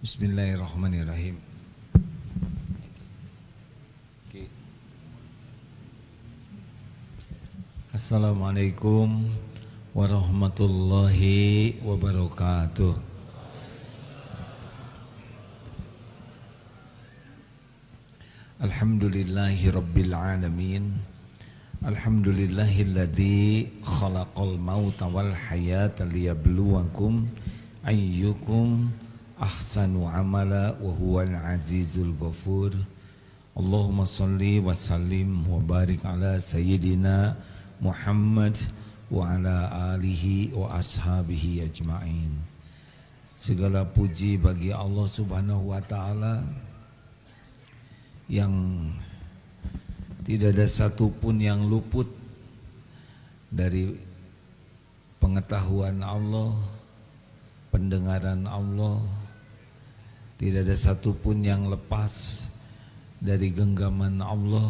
Bismillahirrahmanirrahim. Assalamualaikum warahmatullahi wabarakatuh. Alhamdulillahi rabbil alamin. Alhamdulillahilladzi khalaqal mauta wal hayata liyabluwakum ayyukum ahsanu amala wa huwal azizul ghafur. Allahumma salli wa sallim wa barik ala sayyidina Muhammad wa ala alihi wa ashabihi ajma'in. Segala puji bagi Allah Subhanahu wa taala yang tidak ada satupun yang luput dari pengetahuan Allah, pendengaran Allah. Tidak ada satupun yang lepas dari genggaman Allah.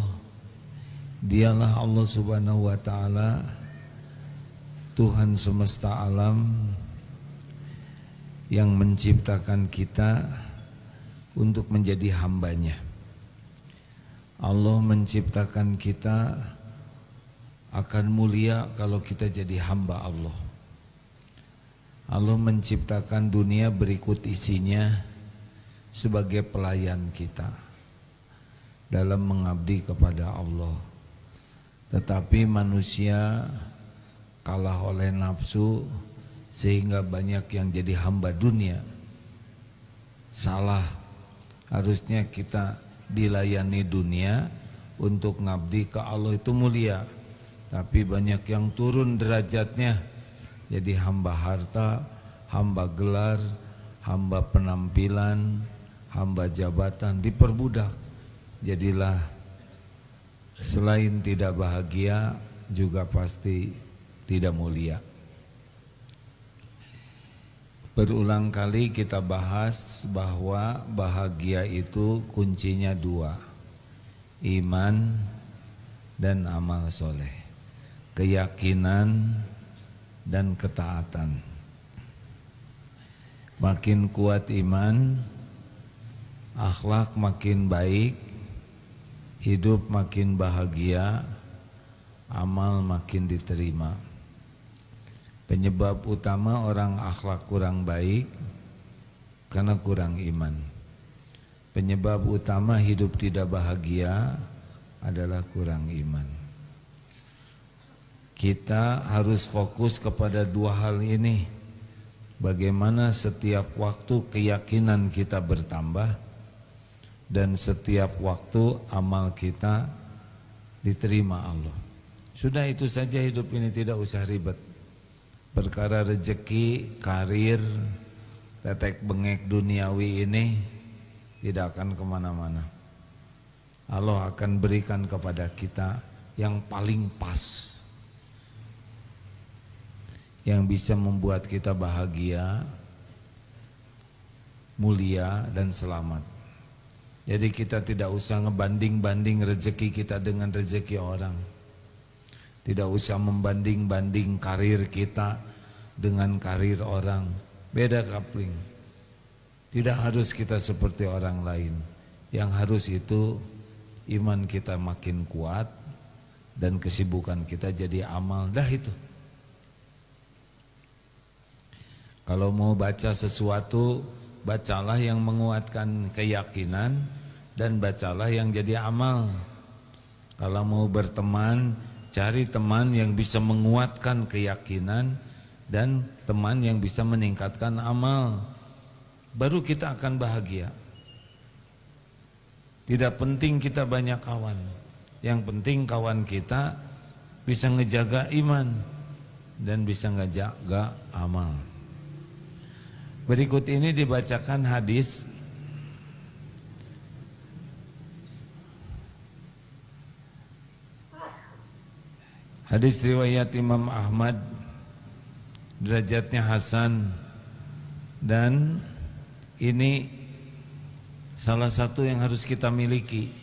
Dialah Allah Subhanahu wa ta'ala, Tuhan semesta alam, yang menciptakan kita untuk menjadi hambanya. Allah menciptakan kita akan mulia kalau kita jadi hamba Allah. Allah menciptakan dunia berikut isinya sebagai pelayan kita dalam mengabdi kepada Allah. Tetapi manusia kalah oleh nafsu sehingga banyak yang jadi hamba dunia. Salah, harusnya kita dilayani dunia untuk ngabdi ke Allah, itu mulia. Tapi banyak yang turun derajatnya jadi hamba harta, hamba gelar, hamba penampilan, hamba jabatan, diperbudak. Jadilah selain tidak bahagia juga pasti tidak mulia. Berulang kali kita bahas bahwa bahagia itu kuncinya dua, iman dan amal soleh, keyakinan dan ketaatan. Makin kuat iman, akhlak makin baik, hidup makin bahagia, amal makin diterima. Penyebab utama orang akhlak kurang baik karena kurang iman. Penyebab utama hidup tidak bahagia adalah kurang iman. Kita harus fokus kepada dua hal ini. Bagaimana setiap waktu keyakinan kita bertambah dan setiap waktu amal kita diterima Allah. Sudah itu saja, hidup ini tidak usah ribet. Perkara rezeki, karir, tetek bengek duniawi ini tidak akan kemana-mana. Allah akan berikan kepada kita yang paling pas, yang bisa membuat kita bahagia, mulia dan selamat. Jadi kita tidak usah ngebanding-banding rezeki kita dengan rezeki orang. Tidak usah membanding-banding karir kita dengan karir orang. Beda kapling. Tidak harus kita seperti orang lain. Yang harus itu iman kita makin kuat dan kesibukan kita jadi amal. Dah itu. Kalau mau baca sesuatu, bacalah yang menguatkan keyakinan dan bacalah yang jadi amal. Kalau mau berteman, cari teman yang bisa menguatkan keyakinan dan teman yang bisa meningkatkan amal. Baru kita akan bahagia. Tidak penting kita banyak kawan. Yang penting kawan kita bisa ngejaga iman dan bisa ngejaga amal. Berikut ini dibacakan hadis riwayat Imam Ahmad, derajatnya hasan, dan ini salah satu yang harus kita miliki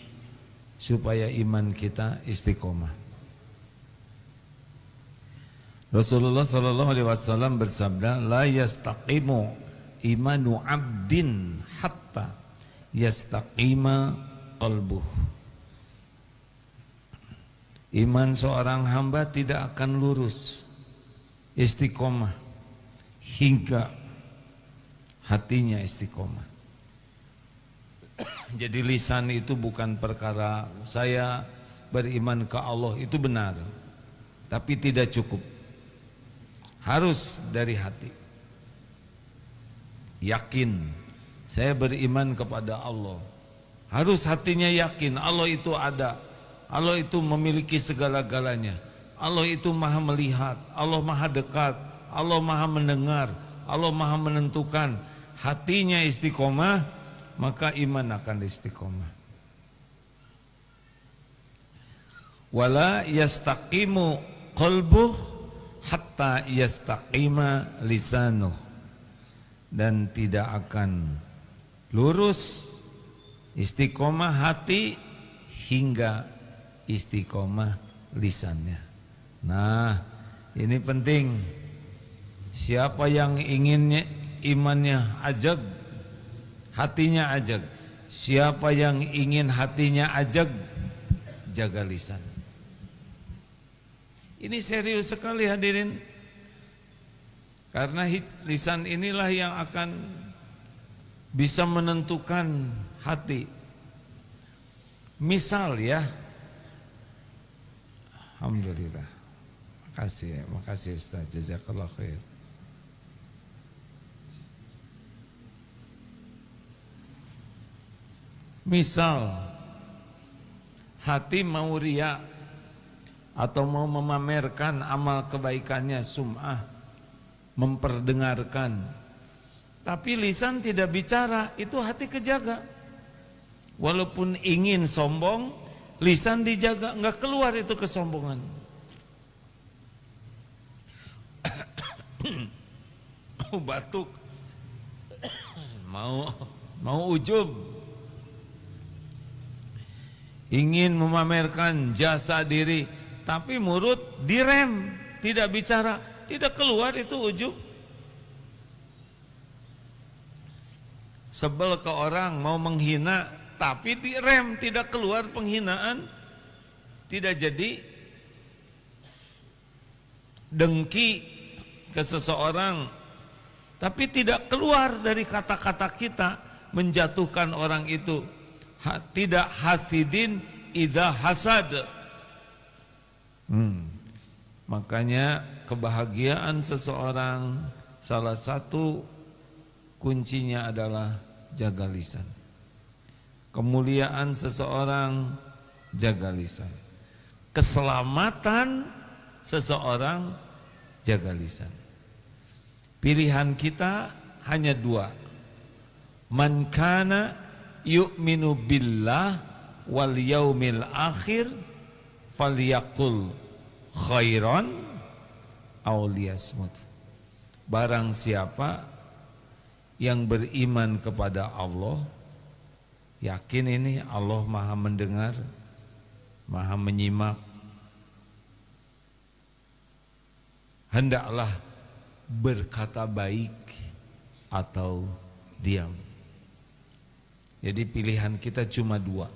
supaya iman kita istiqomah. Rasulullah sallallahu alaihi wasallam bersabda, la yastaqimu imanu abdin hatta yastaqima qalbuh. Iman seorang hamba tidak akan lurus, istiqomah, hingga hatinya istiqomah. Jadi lisan itu bukan perkara saya beriman ke Allah itu benar, tapi tidak cukup, harus dari hati. Yakin saya beriman kepada Allah, harus hatinya yakin Allah itu ada, Allah itu memiliki segala-galanya, Allah itu maha melihat, Allah maha dekat, Allah maha mendengar, Allah maha menentukan. Hatinya istiqomah, maka iman akan istiqomah. Wala yastaqimu qalbuh hatta yastaqima lisanuh. Dan tidak akan lurus istiqomah hati hingga istiqomah lisannya. Nah, ini penting. Siapa yang inginnya imannya ajag, hatinya ajag. Siapa yang ingin hatinya ajag, jaga lisan. Ini serius sekali hadirin. Karena lisan inilah yang akan bisa menentukan hati. Misal ya, alhamdulillah. Makasih Ustaz, jazakallah khair. Misal hati mau riya atau mau memamerkan amal kebaikannya, sum'ah, memperdengarkan, tapi lisan tidak bicara, itu hati kejaga. Walaupun ingin sombong, lisan dijaga, enggak keluar itu kesombongan. Mau batuk, mau ujub, ingin memamerkan jasa diri, tapi mulut direm, tidak bicara, tidak keluar itu ujub. Sebel ke orang, mau menghina, tapi direm, tidak keluar penghinaan, tidak jadi. Dengki ke seseorang, tapi tidak keluar dari kata-kata kita menjatuhkan orang itu. Tidak hasidin idza hasad. Makanya kebahagiaan seseorang salah satu kuncinya adalah jaga lisan. Kemuliaan seseorang jaga lisan. Keselamatan seseorang jaga lisan. Pilihan kita hanya dua. Man kana yu'minu billah wal yaumil akhir falyaqul khairan aw liyasmut. Barang siapa yang beriman kepada Allah, yakin ini Allah maha mendengar, maha menyimak, hendaklah berkata baik atau diam. Jadi pilihan kita cuma dua,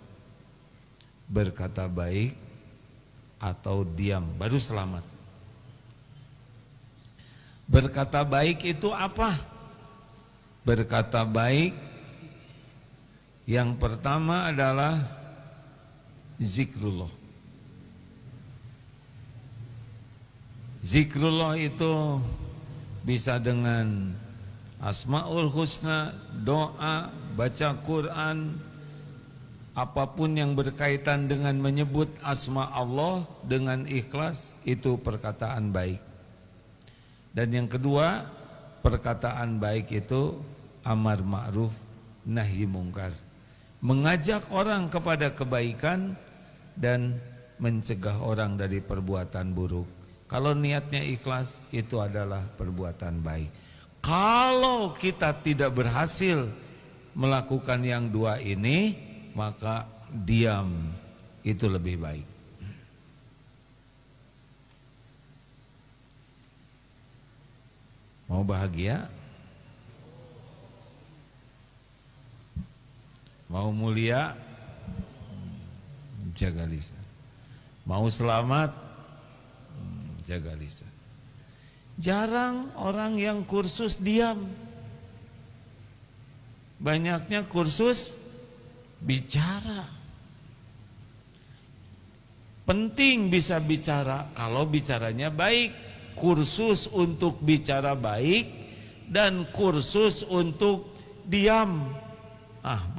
berkata baik atau diam, baru selamat. Berkata baik itu apa? Berkata baik yang pertama adalah zikrullah. Zikrullah itu bisa dengan Asmaul Husna, doa, baca Quran, apapun yang berkaitan dengan menyebut asma Allah dengan ikhlas, itu perkataan baik. Dan yang kedua, perkataan baik itu amar ma'ruf nahi mungkar, mengajak orang kepada kebaikan dan mencegah orang dari perbuatan buruk. Kalau niatnya ikhlas, itu adalah perbuatan baik. Kalau kita tidak berhasil melakukan yang dua ini, maka diam itu lebih baik. Mau bahagia? Mau mulia, jaga lisan. Mau selamat, jaga lisan. Jarang orang yang kursus diam. Banyaknya kursus bicara. Penting bisa bicara kalau bicaranya baik. Kursus untuk bicara baik dan kursus untuk diam.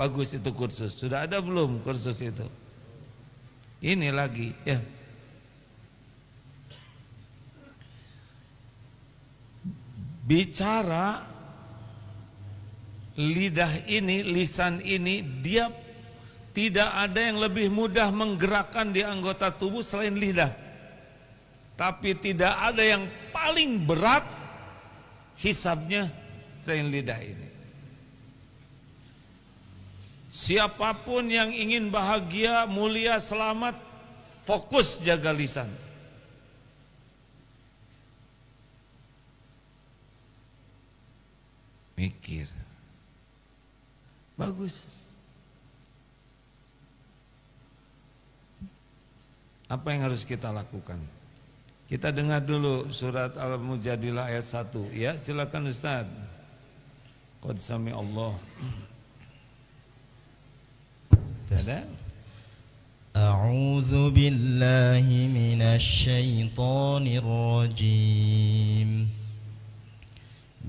Bagus itu kursus. Sudah ada belum kursus itu? Ini lagi ya. Bicara lidah ini, lisan ini, dia tidak ada yang lebih mudah menggerakkan di anggota tubuh selain lidah. Tapi tidak ada yang paling berat hisabnya selain lidah ini. Siapapun yang ingin bahagia, mulia, selamat, fokus jaga lisan. Mikir. Bagus. Apa yang harus kita lakukan? Kita dengar dulu surat Al-Mujadilah ayat 1. Ya, silakan Ustaz. Qad sami Allah. Ada? A'udzu billahi minasy syaithanir rajim.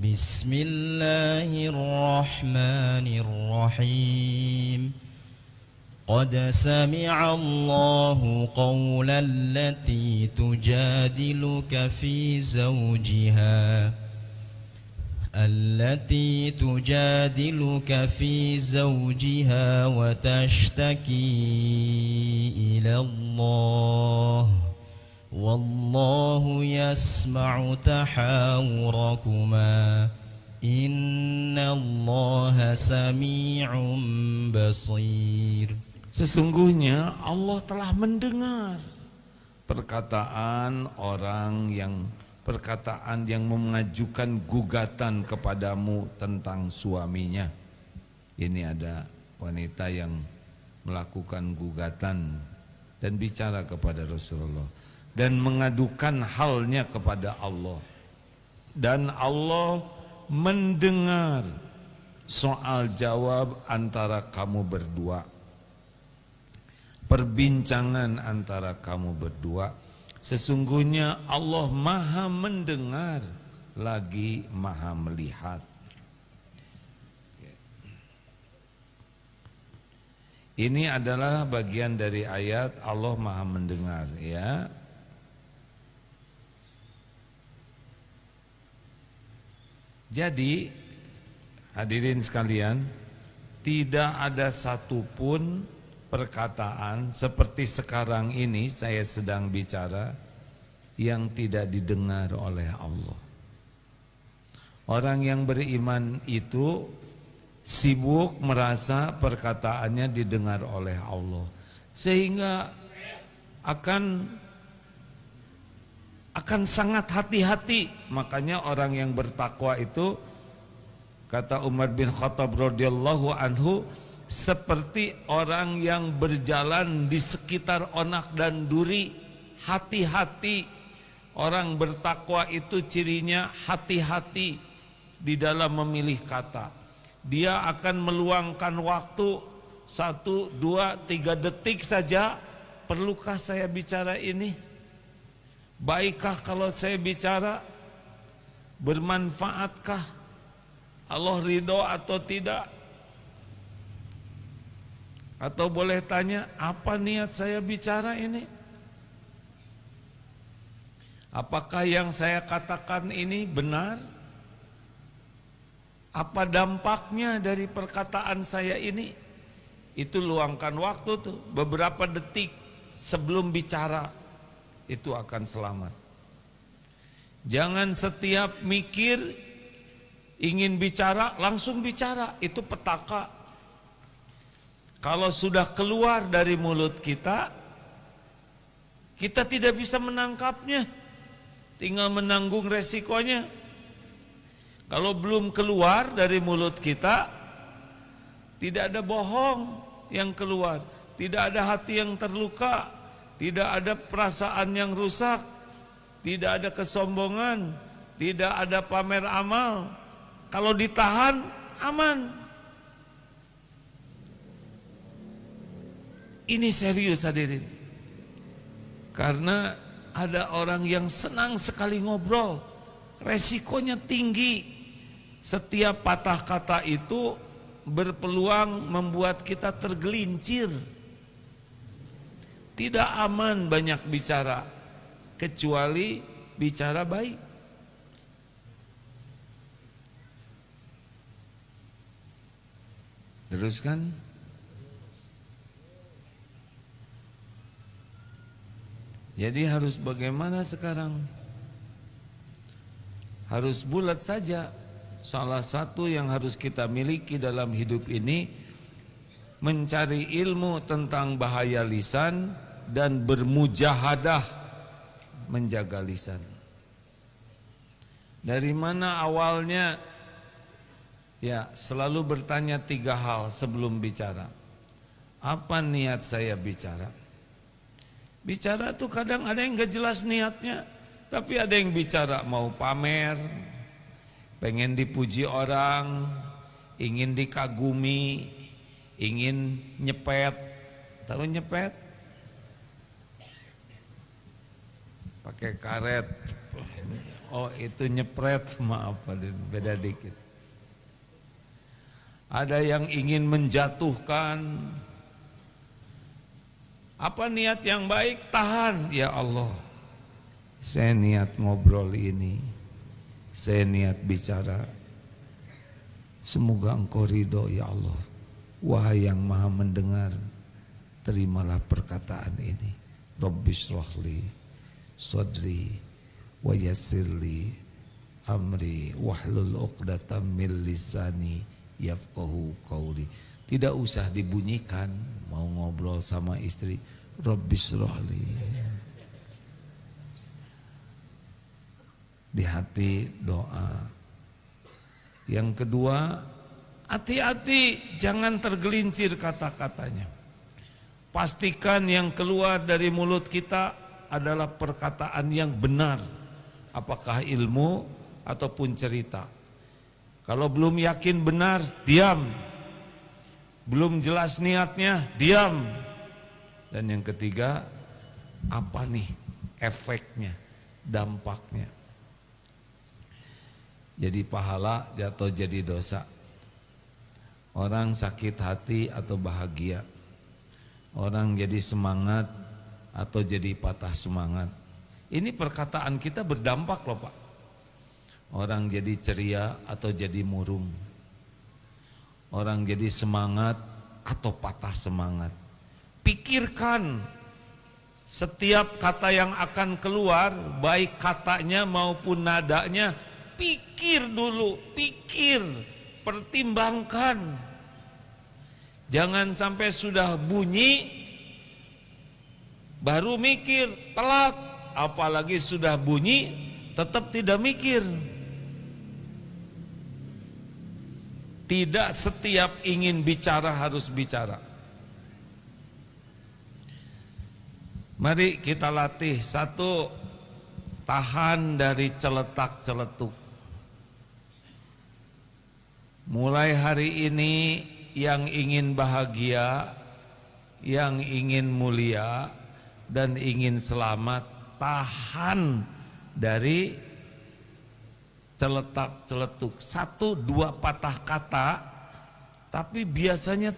Bismillahirrahmanirrahim. Qad sami'a Allahu qawla allati tujadiluka fi zawjiha wa tashtaki ila Allah. Wallahu yasma'u tahawurakuma. Innallaha sami'un basir. Sesungguhnya Allah telah mendengar perkataan yang mengajukan gugatan kepadamu tentang suaminya. Ini ada wanita yang melakukan gugatan dan bicara kepada Rasulullah dan mengadukan halnya kepada Allah, dan Allah mendengar soal jawab antara kamu berdua, perbincangan antara kamu berdua. Sesungguhnya Allah maha mendengar lagi maha melihat. Ini adalah bagian dari ayat Allah maha mendengar, ya. Jadi hadirin sekalian, tidak ada satupun perkataan seperti sekarang ini saya sedang bicara yang tidak didengar oleh Allah. Orang yang beriman itu sibuk merasa perkataannya didengar oleh Allah, sehingga akan sangat hati-hati. Makanya orang yang bertakwa itu, kata Umar bin Khattab radhiyallahu anhu, seperti orang yang berjalan di sekitar onak dan duri. Hati-hati. Orang bertakwa itu cirinya hati-hati di dalam memilih kata. Dia akan meluangkan waktu 1, 2, 3 detik saja. Perlukah saya bicara ini? Baikkah kalau saya bicara? Bermanfaatkah? Allah ridho atau tidak? Atau boleh tanya, apa niat saya bicara ini? Apakah yang saya katakan ini benar? Apa dampaknya dari perkataan saya ini? Itu luangkan waktu tuh, beberapa detik sebelum bicara, itu akan selamat. Jangan setiap mikir ingin bicara langsung bicara, itu petaka. Kalau sudah keluar dari mulut kita, kita tidak bisa menangkapnya, tinggal menanggung resikonya. Kalau belum keluar dari mulut kita, tidak ada bohong yang keluar, tidak ada hati yang terluka, tidak ada perasaan yang rusak, tidak ada kesombongan, tidak ada pamer amal. Kalau ditahan aman. Ini serius hadirin. Karena ada orang yang senang sekali ngobrol, resikonya tinggi. Setiap patah kata itu berpeluang membuat kita tergelincir. Tidak aman banyak bicara, kecuali bicara baik. Teruskan. Jadi harus bagaimana sekarang? Harus bulat saja. Salah satu yang harus kita miliki dalam hidup ini, mencari ilmu tentang bahaya lisan dan bermujahadah menjaga lisan. Dari mana awalnya? Ya, selalu bertanya 3 hal sebelum bicara. Apa niat saya bicara? Bicara tuh kadang ada yang gak jelas niatnya, tapi ada yang bicara mau pamer, pengen dipuji orang, ingin dikagumi, ingin nyepet. Tahu nyepet? Pakai karet. Oh, itu nyepret, maaf beda dikit. Ada yang ingin menjatuhkan. Apa niat yang baik? Tahan. Ya Allah, saya niat ngobrol ini, saya niat bicara, semoga Engkau ridho ya Allah. Wahai yang maha mendengar, terimalah perkataan ini. Rabbis rohli sadri wa yassirli amri wahlul uqdatam min lisani yafqahu qawli. Tidak usah dibunyikan mau ngobrol sama istri, Rabbis rohli. Di hati doa. Yang kedua, hati-hati jangan tergelincir kata-katanya. Pastikan yang keluar dari mulut kita adalah perkataan yang benar, apakah ilmu ataupun cerita. Kalau belum yakin benar, diam. Belum jelas niatnya, diam. Dan yang ketiga, apa nih efeknya, dampaknya? Jadi pahala atau jadi dosa. Orang sakit hati atau bahagia. Orang jadi semangat atau jadi patah semangat. Ini perkataan kita berdampak loh Pak. Orang jadi ceria atau jadi murung. Orang jadi semangat atau patah semangat. Pikirkan setiap kata yang akan keluar, baik katanya maupun nadanya. Pikir dulu, pikir, pertimbangkan. Jangan sampai sudah bunyi baru mikir, telat. Apalagi sudah bunyi tetap tidak mikir. Tidak setiap ingin bicara harus bicara. Mari kita latih. 1, tahan dari celetak-celetuk. Mulai hari ini yang ingin bahagia, yang ingin mulia, dan ingin selamat, tahan dari celetak-celetuk. 1, 2 patah kata, tapi biasanya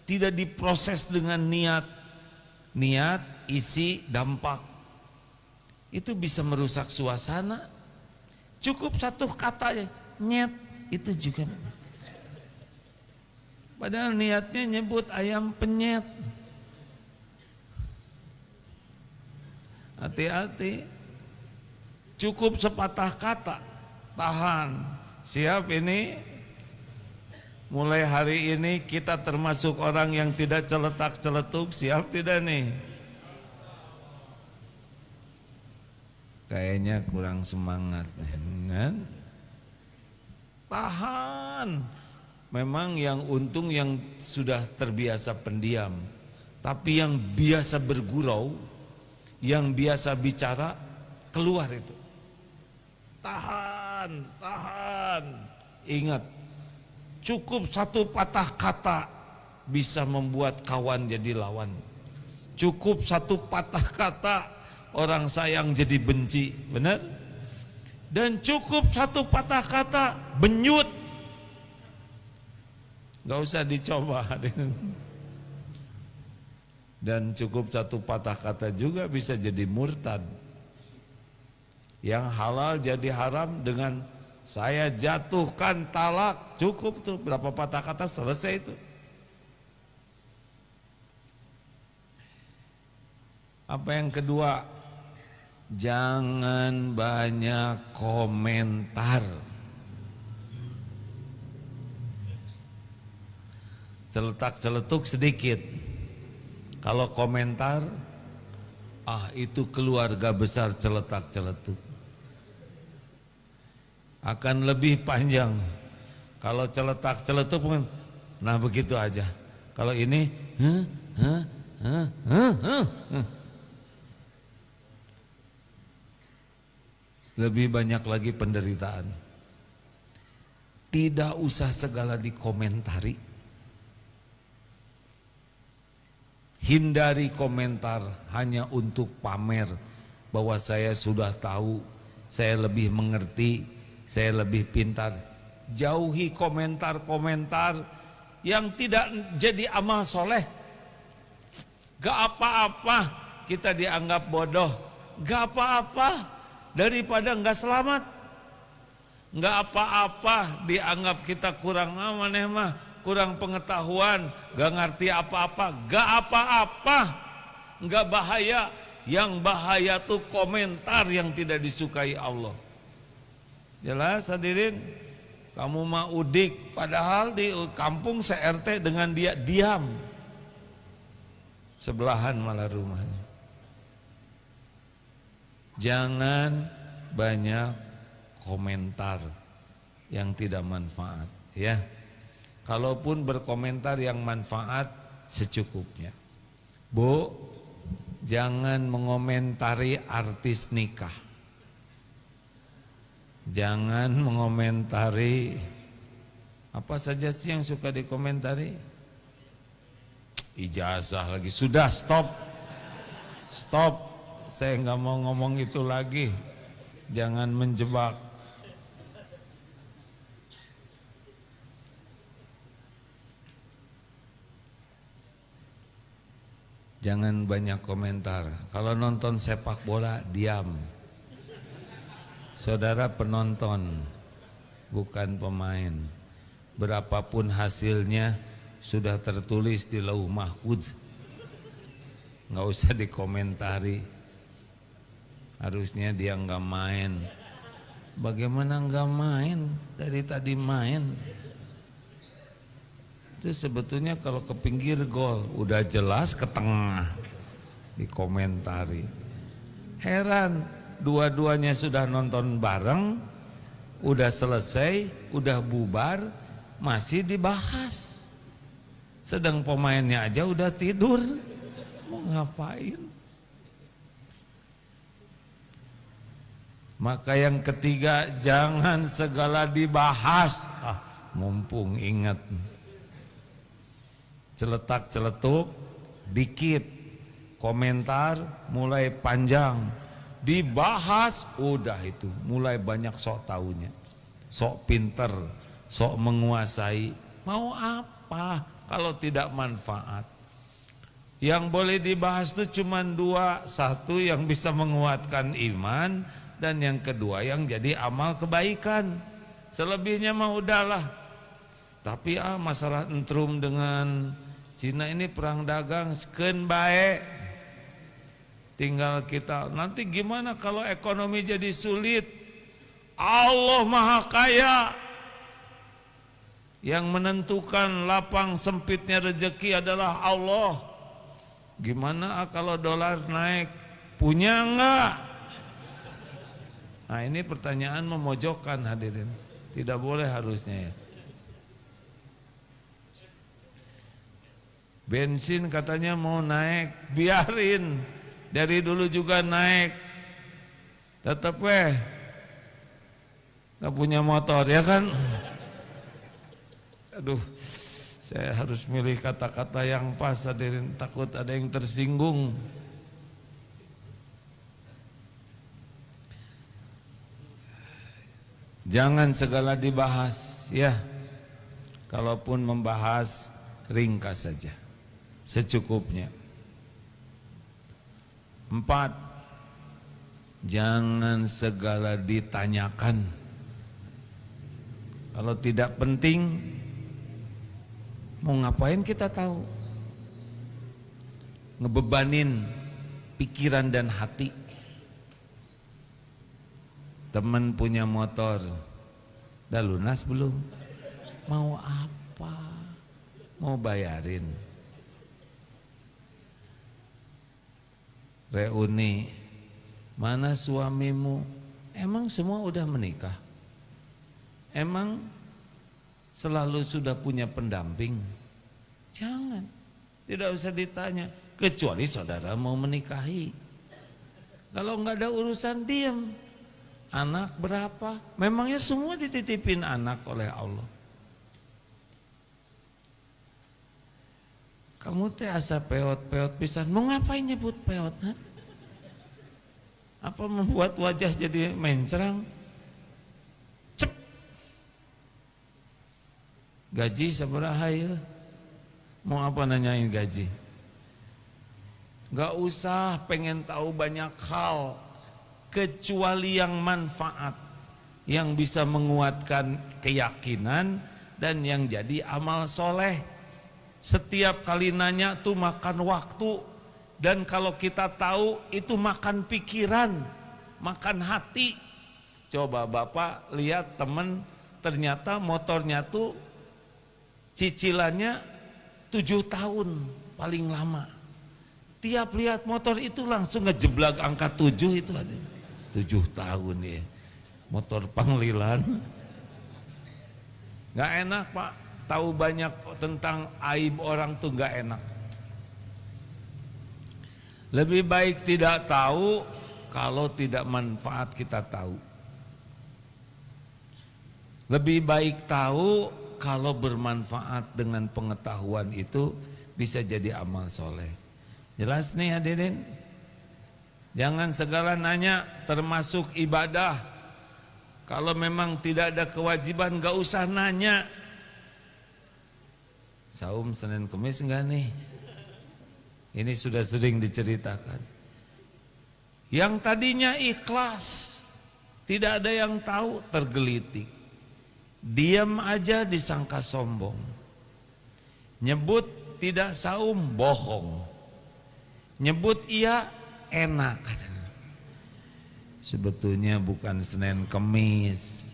tidak diproses dengan niat, isi, dampak. Itu bisa merusak suasana. Cukup 1 kata ya, nyet, itu juga. Padahal niatnya nyebut ayam penyet. Hati-hati. Cukup sepatah kata, tahan. Siap ini? Mulai hari ini kita termasuk orang yang tidak celetak-celetuk. Siap tidak nih? Kayaknya kurang semangat kan? Tahan. Memang yang untung yang sudah terbiasa pendiam, tapi yang biasa bergurau, yang biasa bicara, keluar itu. Tahan, tahan. Ingat, cukup satu patah kata bisa membuat kawan jadi lawan. Cukup satu patah kata orang sayang jadi benci, benar? Dan cukup satu patah kata benyut. Gak usah dicoba. Dan cukup satu patah kata juga bisa jadi murtad. Yang halal jadi haram dengan saya jatuhkan talak. Cukup tuh, berapa patah kata selesai itu. Apa yang kedua? Jangan banyak komentar. Celetak-celetuk sedikit. Kalau komentar, itu keluarga besar celetak-celetuk. Akan lebih panjang. Kalau celetak-celetuk, nah begitu aja. Kalau ini, lebih banyak lagi penderitaan. Tidak usah segala dikomentari. Hindari komentar hanya untuk pamer bahwa saya sudah tahu, saya lebih mengerti, saya lebih pintar. Jauhi komentar-komentar yang tidak jadi amal soleh. Gak apa-apa kita dianggap bodoh, gak apa-apa daripada gak selamat. Gak apa-apa dianggap kita kurang aman, kurang pengetahuan, gak ngerti apa-apa, gak apa-apa, gak bahaya. Yang bahaya tuh komentar yang tidak disukai Allah. Jelas hadirin? Kamu mah udik, padahal di kampung se-RT dengan dia diam. Sebelahan malah rumahnya. Jangan banyak komentar yang tidak manfaat, ya. Kalaupun berkomentar yang manfaat secukupnya. Bu, jangan mengomentari artis nikah. Jangan mengomentari apa saja sih yang suka dikomentari. Ijazah lagi. Sudah, stop. Stop. Saya nggak mau ngomong itu lagi. Jangan menjebak. Jangan banyak komentar. Kalau nonton sepak bola, diam. Saudara penonton, bukan pemain. Berapapun hasilnya sudah tertulis di Lauh Mahfudz. Nggak usah dikomentari. Harusnya dia nggak main. Bagaimana nggak main? Dari tadi main. Itu sebetulnya kalau ke pinggir gol, udah jelas ke tengah, dikomentari. Heran, dua-duanya sudah nonton bareng, udah selesai, udah bubar, masih dibahas. Sedang pemainnya aja udah tidur, mau ngapain? Maka yang ketiga, jangan segala dibahas. Mumpung ingat. Celetak-celetuk dikit, komentar mulai panjang, dibahas udah itu mulai banyak sok taunya, sok pinter, sok menguasai. Mau apa kalau tidak manfaat? Yang boleh dibahas itu cuma dua, satu yang bisa menguatkan iman dan yang kedua yang jadi amal kebaikan. Selebihnya mah udahlah. Tapi masalah entrum dengan Cina ini perang dagang sekeun bae. Tinggal kita nanti gimana kalau ekonomi jadi sulit? Allah Maha Kaya. Yang menentukan lapang sempitnya rezeki adalah Allah. Gimana kalau dolar naik? Punya enggak? Nah, ini pertanyaan memojokkan hadirin. Tidak boleh harusnya ya. Bensin katanya mau naik, biarin. Dari dulu juga naik. Tetep gak punya motor ya kan? Aduh, saya harus milih kata-kata yang pas, hadirin, takut ada yang tersinggung. Jangan segala dibahas ya. Kalaupun membahas, ringkas saja, secukupnya. 4, jangan segala ditanyakan. Kalau tidak penting, mau ngapain kita tahu? Ngebebanin pikiran dan hati. Teman punya motor, udah lunas belum? Mau apa? Mau bayarin? Reuni, mana suamimu? Emang semua udah menikah? Emang selalu sudah punya pendamping? Jangan, tidak usah ditanya, kecuali saudara mau menikahi. Kalau nggak ada urusan, diam. Anak berapa? Memangnya semua dititipin anak oleh Allah? Kamu teh asa peot-peot pisan, mau ngapain nyebut peot? Ha? Apa membuat wajah jadi mencrang? Cep. Gaji sabaraha ya? Mau apa nanyain gaji? Gak usah pengen tahu banyak hal, kecuali yang manfaat, yang bisa menguatkan keyakinan dan yang jadi amal soleh. Setiap kali nanya tuh makan waktu, dan kalau kita tahu itu makan pikiran, makan hati. Coba Bapak lihat temen, ternyata motornya tuh cicilannya 7 tahun paling lama. Tiap lihat motor itu langsung ngejeblak angka 7 itu ada. 7 tahun ya, motor Panglilan. Gak enak Pak, tahu banyak tentang aib orang tuh gak enak. Lebih baik tidak tahu kalau tidak manfaat kita tahu. Lebih baik tahu kalau bermanfaat, dengan pengetahuan itu bisa jadi amal soleh. Jelas nih hadirin? Jangan segala nanya, termasuk ibadah. Kalau memang tidak ada kewajiban gak usah nanya. Saum Senin Kemis enggak nih? Ini sudah sering diceritakan. Yang tadinya ikhlas, tidak ada yang tahu, tergelitik. Diam aja disangka sombong. Nyebut tidak saum, bohong. Nyebut iya, enak. Sebetulnya bukan Senin Kemis.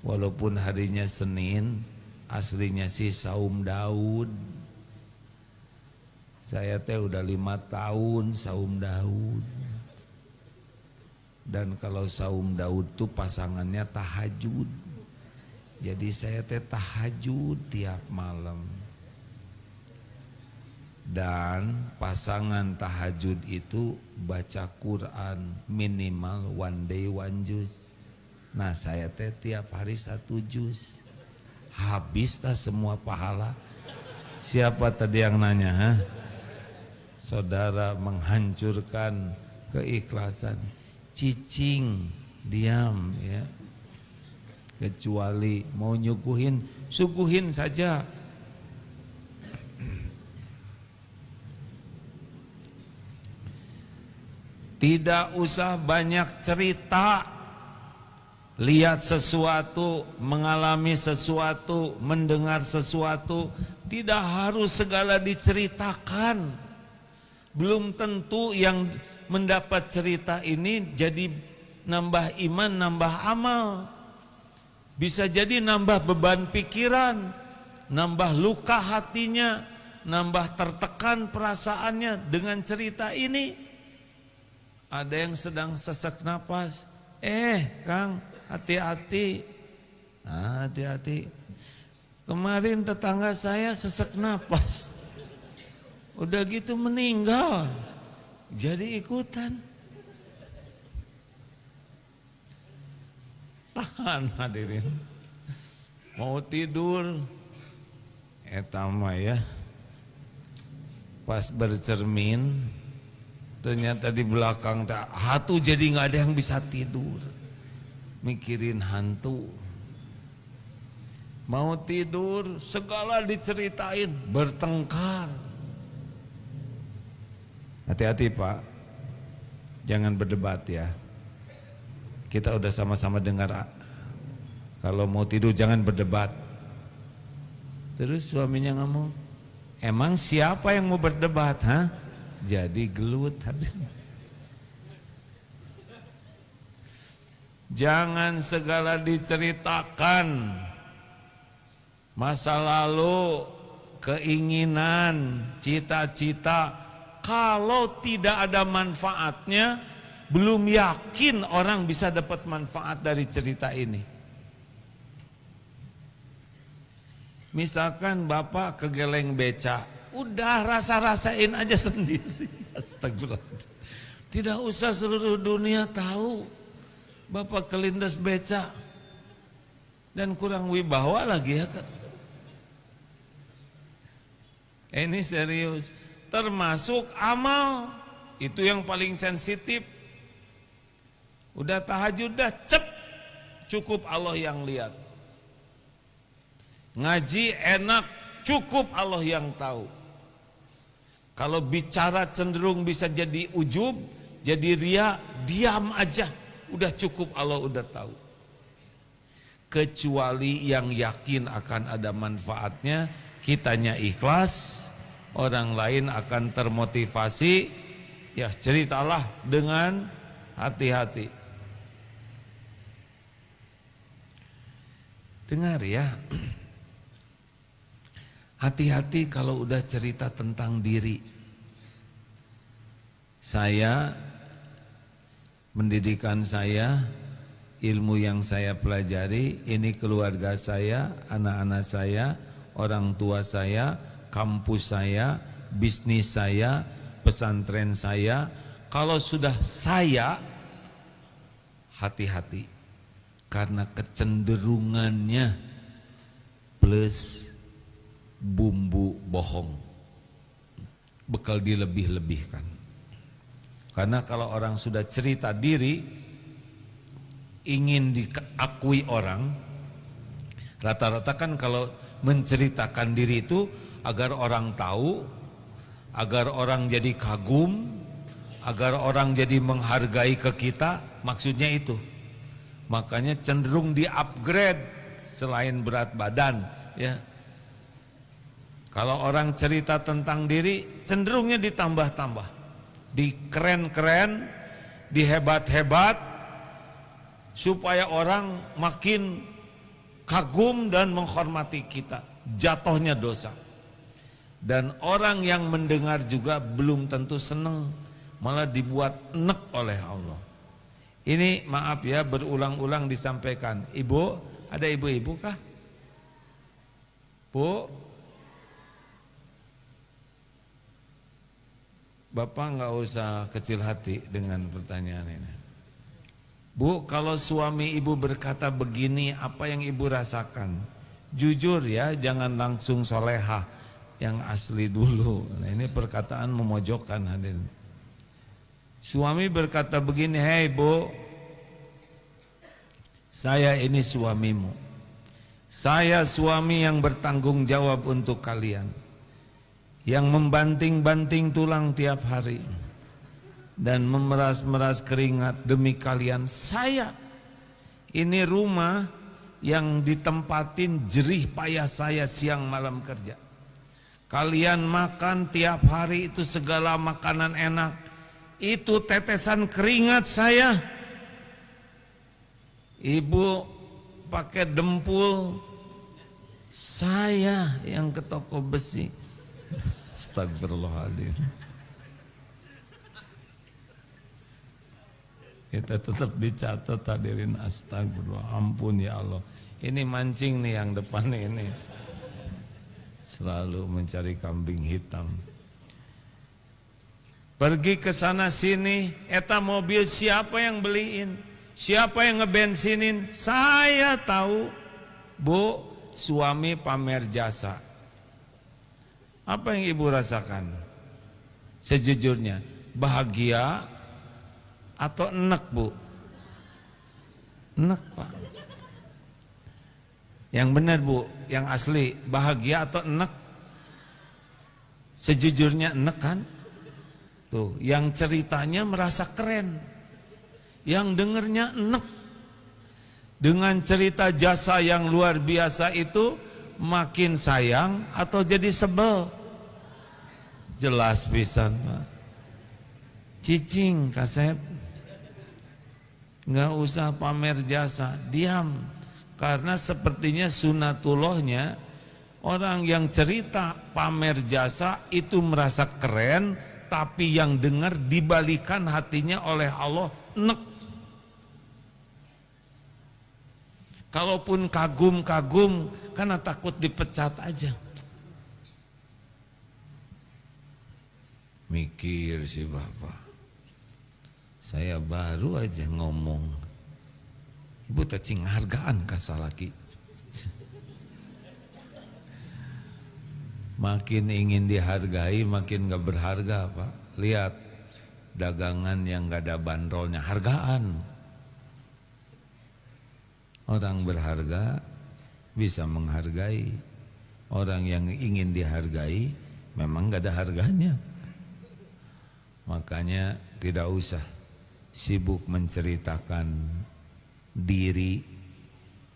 Walaupun harinya Senin, aslinya sih saum Daud. Saya teh udah 5 tahun saum Daud. Dan kalau saum Daud tuh pasangannya tahajud. Jadi saya teh tahajud tiap malam. Dan pasangan tahajud itu baca Quran minimal one day one juz. Nah saya teh tiap hari 1 juz. Habis tak semua pahala? Siapa tadi yang nanya? Ha? Saudara menghancurkan keikhlasan. Cicing, diam ya. Kecuali mau nyuguhin, suguhin saja. Tidak usah banyak cerita. Lihat sesuatu, mengalami sesuatu, mendengar sesuatu, tidak harus segala diceritakan. Belum tentu yang mendapat cerita ini jadi nambah iman, nambah amal. Bisa jadi nambah beban pikiran, nambah luka hatinya, nambah tertekan perasaannya dengan cerita ini. Ada yang sedang sesak napas, Kang, hati-hati. Nah, hati-hati. Kemarin tetangga saya sesak napas. Udah gitu meninggal, jadi ikutan. Tahan hadirin. Mau tidur, etama ya. Pas bercermin, ternyata di belakang hatu jadi nggak ada yang bisa tidur. Mikirin hantu. Mau tidur, segala diceritain, bertengkar. Hati-hati Pak, jangan berdebat ya. Kita udah sama-sama dengar, kalau mau tidur jangan berdebat. Terus suaminya ngomong, emang siapa yang mau berdebat? Ha? Jadi gelut. Jangan segala diceritakan. Masa lalu, keinginan, cita-cita, kalau tidak ada manfaatnya, belum yakin orang bisa dapat manfaat dari cerita ini. Misalkan Bapak kegeleng beca, udah rasa-rasain aja sendiri. Astagfirullah. Tidak usah seluruh dunia tahu Bapak kelindes beca. Dan kurang wibawa lagi ya kan. Ini serius. Termasuk amal, itu yang paling sensitif. Udah tahajud dah cep, cukup Allah yang lihat. Ngaji enak, cukup Allah yang tahu. Kalau bicara cenderung bisa jadi ujub, jadi ria, diam aja. Udah cukup Allah udah tahu. Kecuali yang yakin akan ada manfaatnya, kitanya ikhlas, orang lain akan termotivasi, ya ceritalah dengan hati-hati. Dengar ya, hati-hati kalau udah cerita tentang diri. Saya, pendidikan saya, ilmu yang saya pelajari, ini keluarga saya, anak-anak saya, orang tua saya, kampus saya, bisnis saya, pesantren saya. Kalau sudah saya, hati-hati. Karena kecenderungannya plus bumbu bohong. Bekal dilebih-lebihkan. Karena kalau orang sudah cerita diri, ingin diakui orang, rata-rata kan kalau menceritakan diri itu agar orang tahu, agar orang jadi kagum, agar orang jadi menghargai ke kita, maksudnya itu. Makanya cenderung di-upgrade selain berat badan, ya. Kalau orang cerita tentang diri, cenderungnya ditambah-tambah, dikeren-keren, dihebat-hebat, supaya orang makin kagum dan menghormati kita. Jatuhnya dosa. Dan orang yang mendengar juga belum tentu senang, malah dibuat enek oleh Allah. Ini maaf ya, berulang-ulang disampaikan. Ibu, ada ibu-ibu kah? Bu, Bapak nggak usah kecil hati dengan pertanyaan ini. Bu, kalau suami ibu berkata begini, apa yang ibu rasakan? Jujur ya, jangan langsung solehah, yang asli dulu. Nah, ini perkataan memojokkan hadirin. Suami berkata begini, hei bu, saya ini suamimu. Saya suami yang bertanggung jawab untuk kalian, yang membanting-banting tulang tiap hari dan memeras-meras keringat demi kalian. Saya ini rumah yang ditempatin jerih payah saya siang malam kerja. Kalian makan tiap hari itu segala makanan enak, itu tetesan keringat saya. Ibu pakai dempul, saya yang ke toko besi. Astagfirullahaladzim. Kita tetap dicatat hadirin, astagfirullah, ampun ya Allah. Ini mancing nih yang depan ini. Selalu mencari kambing hitam. pergi ke sana sini, eta mobil siapa yang beliin, siapa yang ngebensinin, saya tahu. Bu, suami pamer jasa. Apa yang ibu rasakan? Sejujurnya, bahagia atau enek, Bu? Enek, Pak. Yang benar, Bu, yang asli, bahagia atau enek? Sejujurnya enek kan? Tuh, yang ceritanya merasa keren, yang dengernya enek. Dengan cerita jasa yang luar biasa itu makin sayang atau jadi sebel? Jelas pisan, Pak. Cicing, Kasep. Nggak usah pamer jasa, diam. Karena sepertinya sunatullahnya orang yang cerita pamer jasa itu merasa keren, tapi yang dengar dibalikan hatinya oleh Allah nek. Kalaupun kagum-kagum karena takut dipecat aja. Mikir si bapak, saya baru aja ngomong, ibu tecing hargaan kasalaki. Makin ingin dihargai, makin gak berharga, Pak. Lihat dagangan yang gak ada bandrolnya, hargaan. Orang berharga bisa menghargai. Orang yang ingin dihargai memang gak ada harganya. Makanya tidak usah sibuk menceritakan diri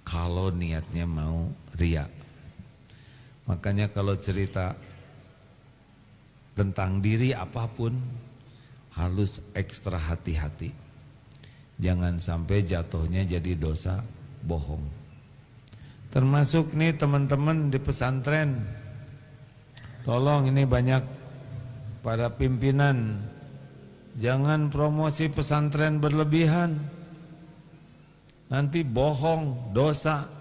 kalau niatnya mau riya. Makanya kalau cerita tentang diri apapun harus ekstra hati-hati. Jangan sampai jatuhnya jadi dosa bohong. Termasuk nih teman-teman di pesantren, tolong ini banyak para pimpinan, jangan promosi pesantren berlebihan. Nanti bohong, dosa.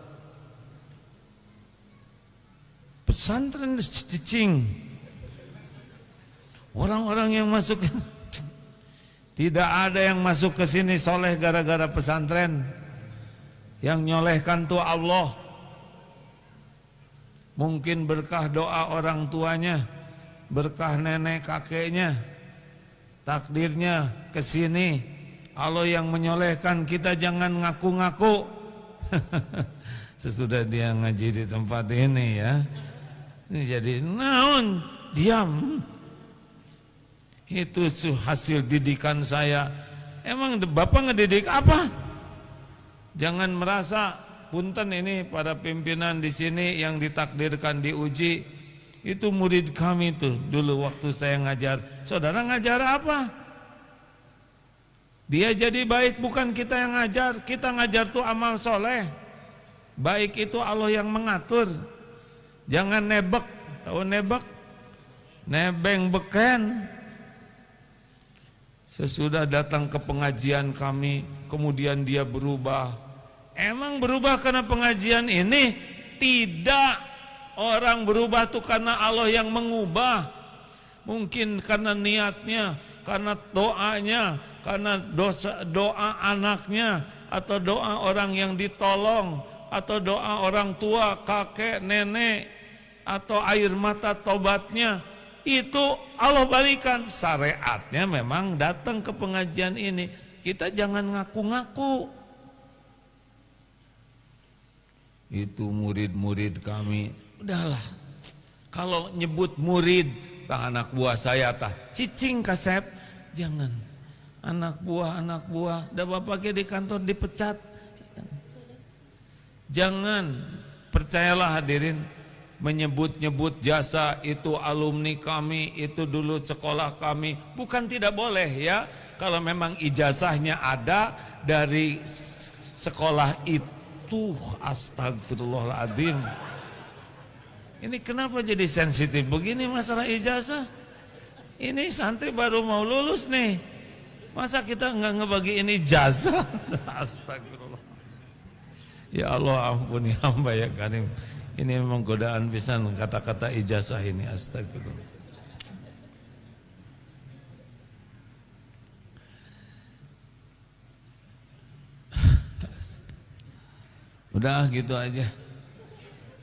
Pesantren cicing. Orang-orang yang masuk, tidak ada yang masuk ke sini soleh gara-gara pesantren. Yang nyolehkan tuh Allah. Mungkin berkah doa orang tuanya, berkah nenek kakeknya, takdirnya ke sini. Allah yang menyolehkan, kita jangan ngaku-ngaku. Sesudah dia ngaji di tempat ini ya. Ini jadi naon, diam. Itu hasil didikan saya. Emang Bapak ngedidik apa? Jangan merasa punten ini para pimpinan di sini yang ditakdirkan diuji. Itu murid kami tuh dulu waktu saya ngajar. Saudara ngajar apa? Dia jadi baik bukan kita yang ngajar. Kita ngajar tuh amal soleh. Baik itu Allah yang mengatur. Jangan nebek, tahu nebek? Nebeng beken. Sesudah datang ke pengajian kami, kemudian dia berubah. Emang berubah karena pengajian ini? Tidak. Orang berubah tuh karena Allah yang mengubah. Mungkin karena niatnya, karena doanya, karena doa anaknya, atau doa orang yang ditolong, atau doa orang tua, kakek, nenek, atau air mata tobatnya, itu Allah balikan. Syariatnya memang datang ke pengajian ini. Kita jangan ngaku-ngaku. Itu murid-murid kami, udahlah. Kalau nyebut murid, tah anak buah saya tah cicing Kasep, jangan. Anak buah, dah bapaknya di kantor dipecat. Jangan, percayalah hadirin, menyebut-nyebut jasa itu alumni kami, itu dulu sekolah kami, bukan tidak boleh ya. Kalau memang ijazahnya ada dari sekolah itu, astagfirullahaladzim. Ini kenapa jadi sensitif begini masalah ijazah? Ini santri baru mau lulus nih, masa kita nggak ngebagi ini ijazah? Astagfirullah. Ya Allah ampuni hamba ya Karim. Ini memang godaan pisan kata-kata ijazah ini, astagfirullah. Udah gitu aja.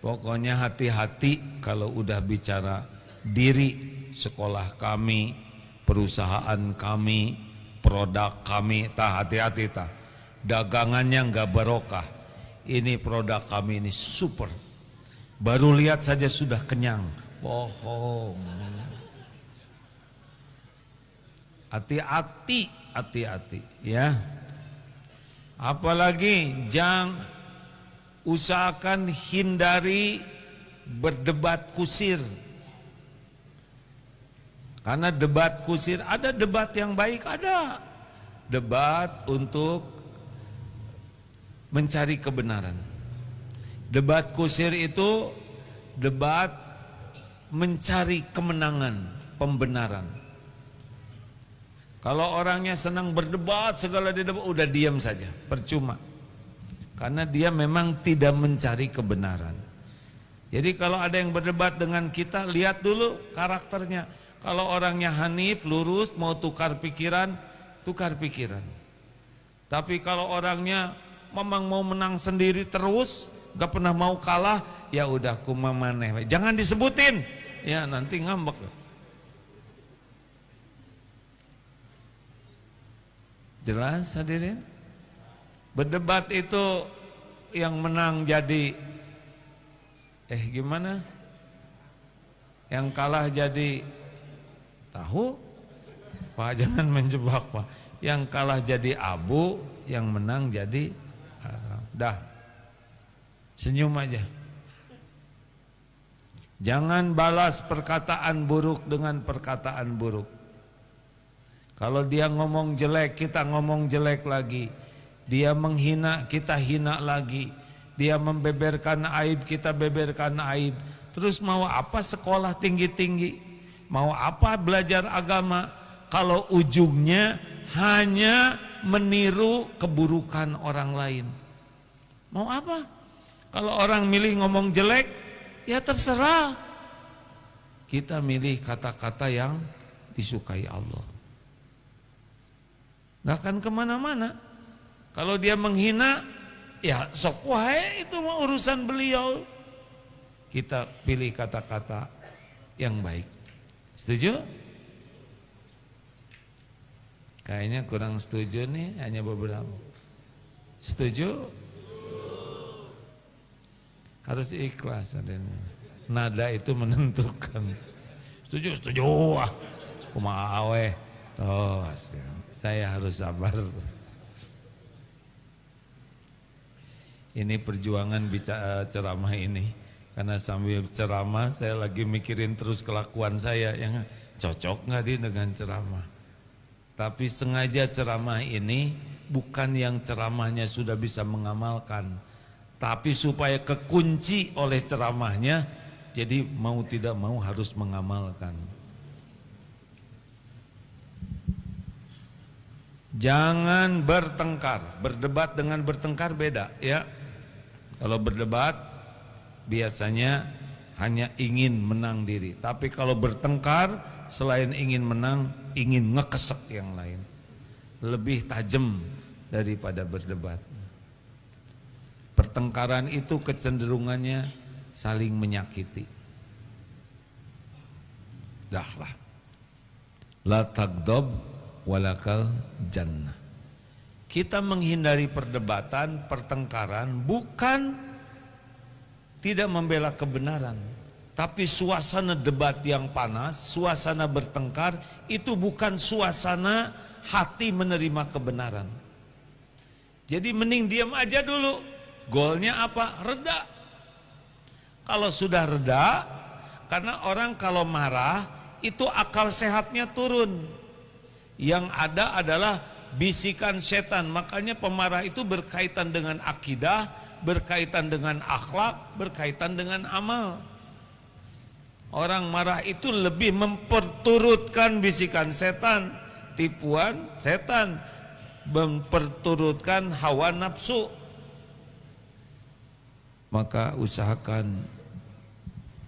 Pokoknya hati-hati kalau udah bicara diri, sekolah kami, perusahaan kami, produk kami, hati-hati dagangannya nggak barokah. Ini produk kami ini super. Baru lihat saja sudah kenyang. Bohong. Hati-hati ya. Apalagi usahakan hindari berdebat kusir. Karena debat kusir, ada debat yang baik, ada debat untuk mencari kebenaran. Debat kusir itu debat mencari kemenangan, pembenaran. Kalau orangnya senang berdebat, segala debat, udah diam saja, percuma. Karena dia memang tidak mencari kebenaran. Jadi kalau ada yang berdebat dengan kita, lihat dulu karakternya. Kalau orangnya hanif, lurus, mau tukar pikiran, tukar pikiran. Tapi kalau orangnya memang mau menang sendiri terus, gak pernah mau kalah, ya udah kumamaneh. Jangan disebutin, ya nanti ngambek. Jelas hadirin? Berdebat itu yang menang jadi gimana? Yang kalah jadi tahu? Pak, jangan menjebak Pak. Yang kalah jadi abu, yang menang jadi dah. Senyum aja. Jangan balas perkataan buruk dengan perkataan buruk. Kalau dia ngomong jelek, kita ngomong jelek lagi. Dia menghina, kita hina lagi. Dia membeberkan aib, kita beberkan aib. Terus mau apa sekolah tinggi-tinggi? Mau apa belajar agama? Kalau ujungnya hanya meniru keburukan orang lain. Mau apa? Kalau orang milih ngomong jelek, ya terserah. Kita milih kata-kata yang disukai Allah. Gak akan kemana-mana. Kalau dia menghina, ya sok wae, itu mah urusan beliau. Kita pilih kata-kata yang baik. Setuju? Kayaknya kurang setuju nih, hanya beberapa. Setuju? Harus ikhlas adanya. Nada itu menentukan. Setuju, setuju. Wah, kumaha we. Oh, saya harus sabar. Ini perjuangan bicara ceramah ini. Karena sambil ceramah saya lagi mikirin terus kelakuan saya yang cocok nggak dengan ceramah. Tapi sengaja ceramah ini bukan yang ceramahnya sudah bisa mengamalkan, tapi supaya kekunci oleh ceramahnya, jadi mau tidak mau harus mengamalkan. Jangan bertengkar. Berdebat dengan bertengkar beda ya. Kalau berdebat biasanya hanya ingin menang diri. Tapi kalau bertengkar selain ingin menang, ingin ngekesek yang lain. Lebih tajam daripada berdebat. Pertengkaran itu kecenderungannya saling menyakiti. Dahlah. La tagdob walakal jannah. Kita menghindari perdebatan, pertengkaran bukan tidak membela kebenaran, tapi suasana debat yang panas, suasana bertengkar itu bukan suasana hati menerima kebenaran. Jadi mending diam aja dulu. Goalnya apa? Reda. Kalau sudah reda, karena orang kalau marah itu akal sehatnya turun. Yang ada adalah bisikan setan. Makanya pemarah itu berkaitan dengan akidah, berkaitan dengan akhlak, berkaitan dengan amal. Orang marah itu lebih memperturutkan bisikan setan, tipuan setan, memperturutkan hawa nafsu. Maka usahakan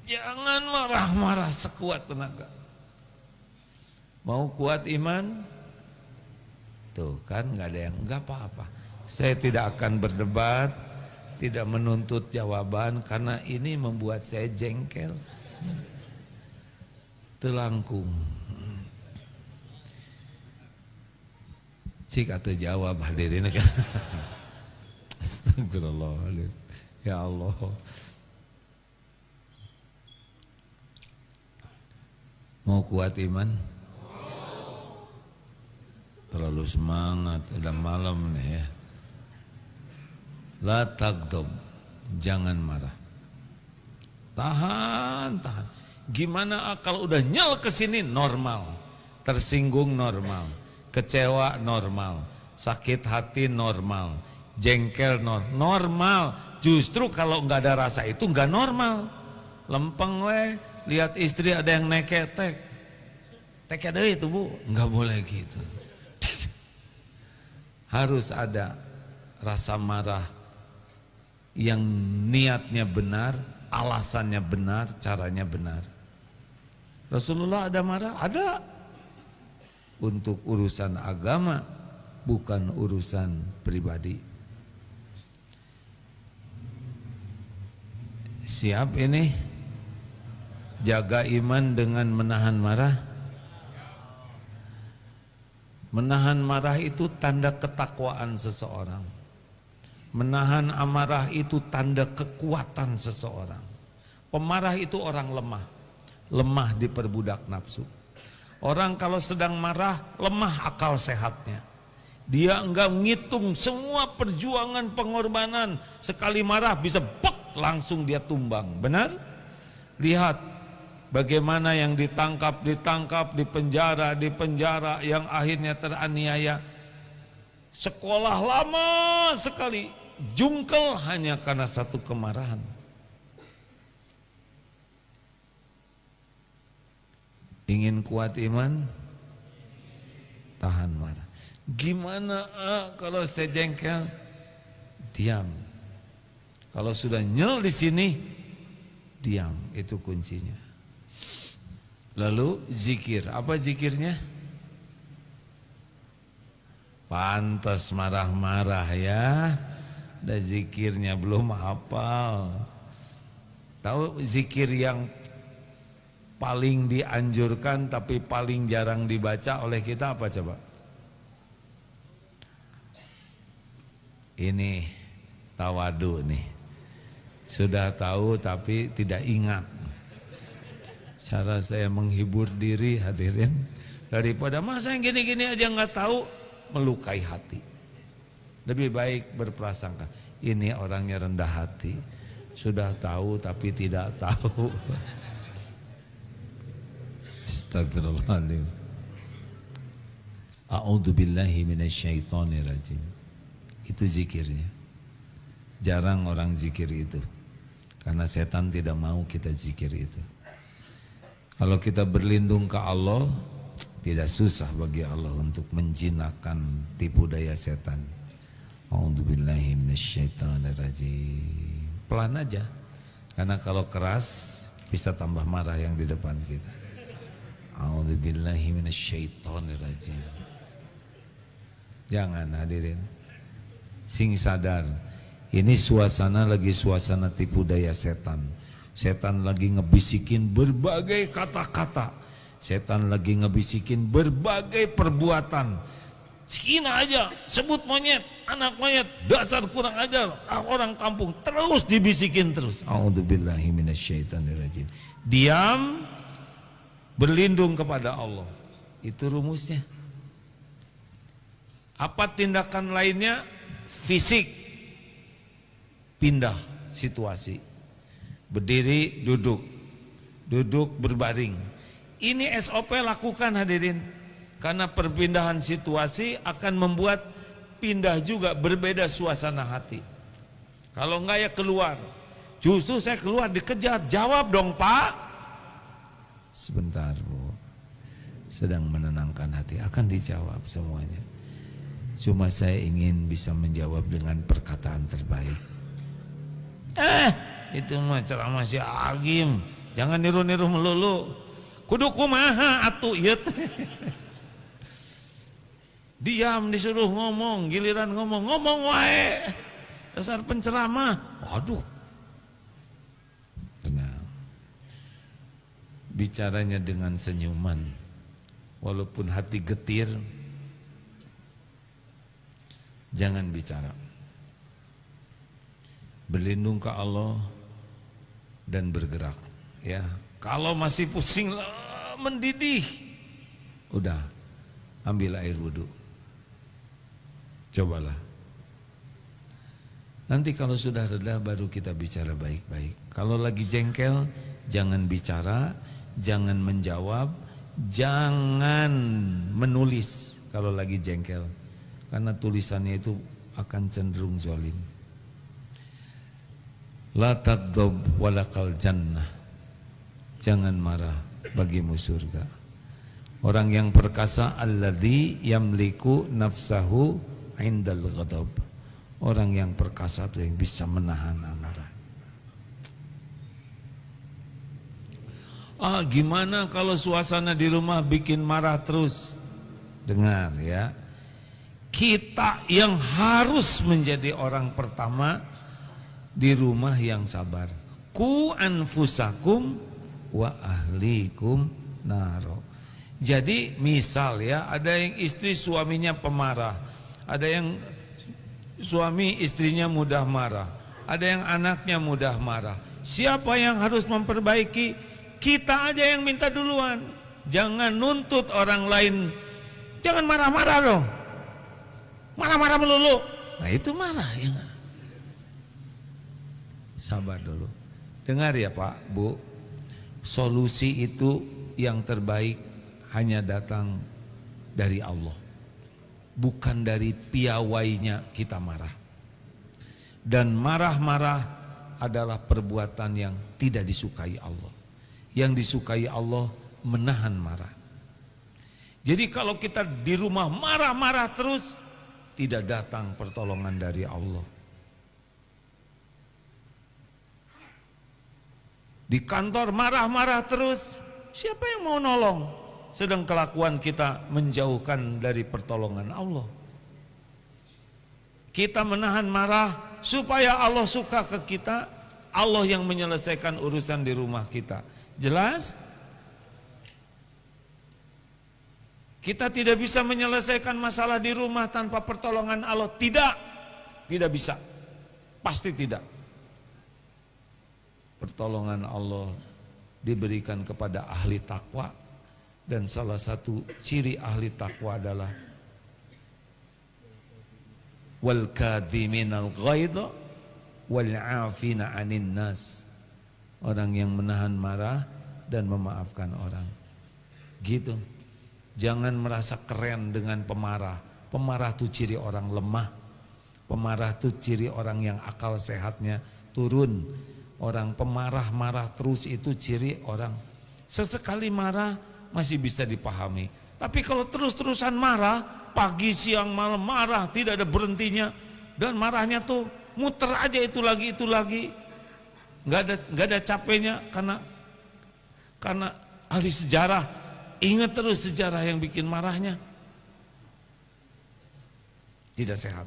jangan marah-marah sekuat tenaga. Mau kuat iman? Tuh kan nggak ada yang, nggak apa-apa. Saya tidak akan berdebat, tidak menuntut jawaban karena ini membuat saya jengkel. Telangkung. Cik atau jawab hadirin kan. Astagfirullahaladzim. Ya Allah. Mau kuat iman? Terlalu semangat, udah malam nih ya. La tagdob, jangan marah. Tahan. Gimana kalau udah nyel ke sini normal, tersinggung normal, kecewa normal, sakit hati normal, jengkel normal. Justru kalau nggak ada rasa itu nggak normal. Lempeng weh, lihat istri ada yang neketek, tek ada itu bu, nggak boleh gitu. Harus ada rasa marah yang niatnya benar, alasannya benar, caranya benar. Rasulullah ada marah? Ada. Untuk urusan agama, bukan urusan pribadi. Siap ini? Jaga iman dengan menahan marah. Menahan marah itu tanda ketakwaan seseorang. Menahan amarah itu tanda kekuatan seseorang. Pemarah itu orang lemah. Lemah diperbudak nafsu. Orang kalau sedang marah, lemah akal sehatnya. Dia enggak ngitung semua perjuangan pengorbanan. Sekali marah bisa bek, langsung dia tumbang. Benar? Lihat bagaimana yang ditangkap, di penjara, yang akhirnya teraniaya. Sekolah lama sekali, jungkel hanya karena satu kemarahan. Ingin kuat iman? Tahan marah. Gimana kalau saya jengkel? Diam. Kalau sudah nyel di sini, diam. Itu kuncinya. Lalu zikir. Apa zikirnya? Pantas marah-marah ya. Ada zikirnya belum hafal. Tahu zikir yang paling dianjurkan tapi paling jarang dibaca oleh kita apa coba? Ini tawadu nih. Sudah tahu tapi tidak ingat. Cara saya menghibur diri hadirin, daripada masa yang gini-gini aja nggak tahu, melukai hati. Lebih baik berprasangka, ini orangnya rendah hati, sudah tahu tapi tidak tahu. Astagfirullahaladzim. A'udzubillahi minasyaitonirrajim. Itu zikirnya. Jarang orang zikir itu, karena setan tidak mau kita zikir itu. Kalau kita berlindung ke Allah, tidak susah bagi Allah untuk menjinakkan tipu daya setan. A'udzubillahi minasyaitonirrajim. Pelan aja, karena kalau keras bisa tambah marah yang di depan kita. A'udzubillahi minasyaitonirrajim. Jangan hadirin, sing sadar, ini suasana lagi suasana tipu daya setan. Setan lagi ngebisikin berbagai kata-kata. Setan lagi ngebisikin berbagai perbuatan. Cina aja sebut monyet, anak monyet, dasar kurang ajar, orang kampung, terus dibisikin terus. A'udzubillahi minasyaitonirrajim. Diam, berlindung kepada Allah. Itu rumusnya. Apa tindakan lainnya? Fisik. Pindah situasi. Berdiri, duduk. Duduk, berbaring. Ini SOP lakukan hadirin. Karena perpindahan situasi akan membuat pindah juga, berbeda suasana hati. Kalau enggak ya keluar. Justru saya keluar dikejar. Jawab dong Pak. Sebentar Bu, sedang menenangkan hati. Akan dijawab semuanya. Cuma saya ingin bisa menjawab dengan perkataan terbaik. Itu mah ceramah si Agim. Jangan niru-niru melulu. Kudu kumaha atuh ieu teh. Diam disuruh ngomong, giliran ngomong wae. dasar penceramah. Waduh. Tenang. Bicaranya dengan senyuman. Walaupun hati getir, jangan bicara. Berlindung ke Allah dan bergerak. Ya, kalau masih pusing mendidih, udah ambil air wudhu. Cobalah. Nanti kalau sudah reda baru kita bicara baik-baik. Kalau lagi jengkel, jangan bicara, jangan menjawab, jangan menulis kalau lagi jengkel. Karena tulisannya itu akan cenderung zalim. La taghdab walakal jannah. Jangan marah, bagimu surga. Orang yang perkasa alladzi yamliku nafsahu indal ghadab. Orang yang perkasa itu yang bisa menahan amarah. Gimana kalau suasana di rumah bikin marah terus? Dengar ya. Kita yang harus menjadi orang pertama di rumah yang sabar. Ku anfusakum wa ahlikum naro. Jadi misal ya, ada yang istri suaminya pemarah, ada yang suami istrinya mudah marah, ada yang anaknya mudah marah. Siapa yang harus memperbaiki? Kita aja yang minta duluan. Jangan nuntut orang lain. Jangan marah-marah dong. Marah-marah melulu. Nah itu marah ya gak? Sabar dulu. Dengar ya Pak, Bu. Solusi itu yang terbaik hanya datang dari Allah. Bukan dari piawainya kita marah. Dan marah-marah adalah perbuatan yang tidak disukai Allah. Yang disukai Allah menahan marah. Jadi kalau kita di rumah marah-marah terus, tidak datang pertolongan dari Allah. Di kantor marah-marah terus, siapa yang mau nolong? Sedang kelakuan kita menjauhkan dari pertolongan Allah. Kita menahan marah supaya Allah suka ke kita. Allah yang menyelesaikan urusan di rumah kita. Jelas? Kita tidak bisa menyelesaikan masalah di rumah tanpa pertolongan Allah. Tidak. Tidak bisa. Pasti tidak. Pertolongan Allah diberikan kepada ahli takwa, dan salah satu ciri ahli takwa adalah wal kadhiminal ghaidha wal 'afina 'anin nas. Orang yang menahan marah dan memaafkan orang. Gitu. Jangan merasa keren dengan pemarah. Pemarah itu ciri orang lemah. Pemarah itu ciri orang yang akal sehatnya turun. Orang pemarah-marah terus itu ciri orang sesekali marah masih bisa dipahami. Tapi kalau terus-terusan marah, pagi, siang, malam marah, tidak ada berhentinya, dan marahnya tuh muter aja itu lagi, nggak ada capeknya karena ahli sejarah ingat terus sejarah yang bikin marahnya. Tidak sehat.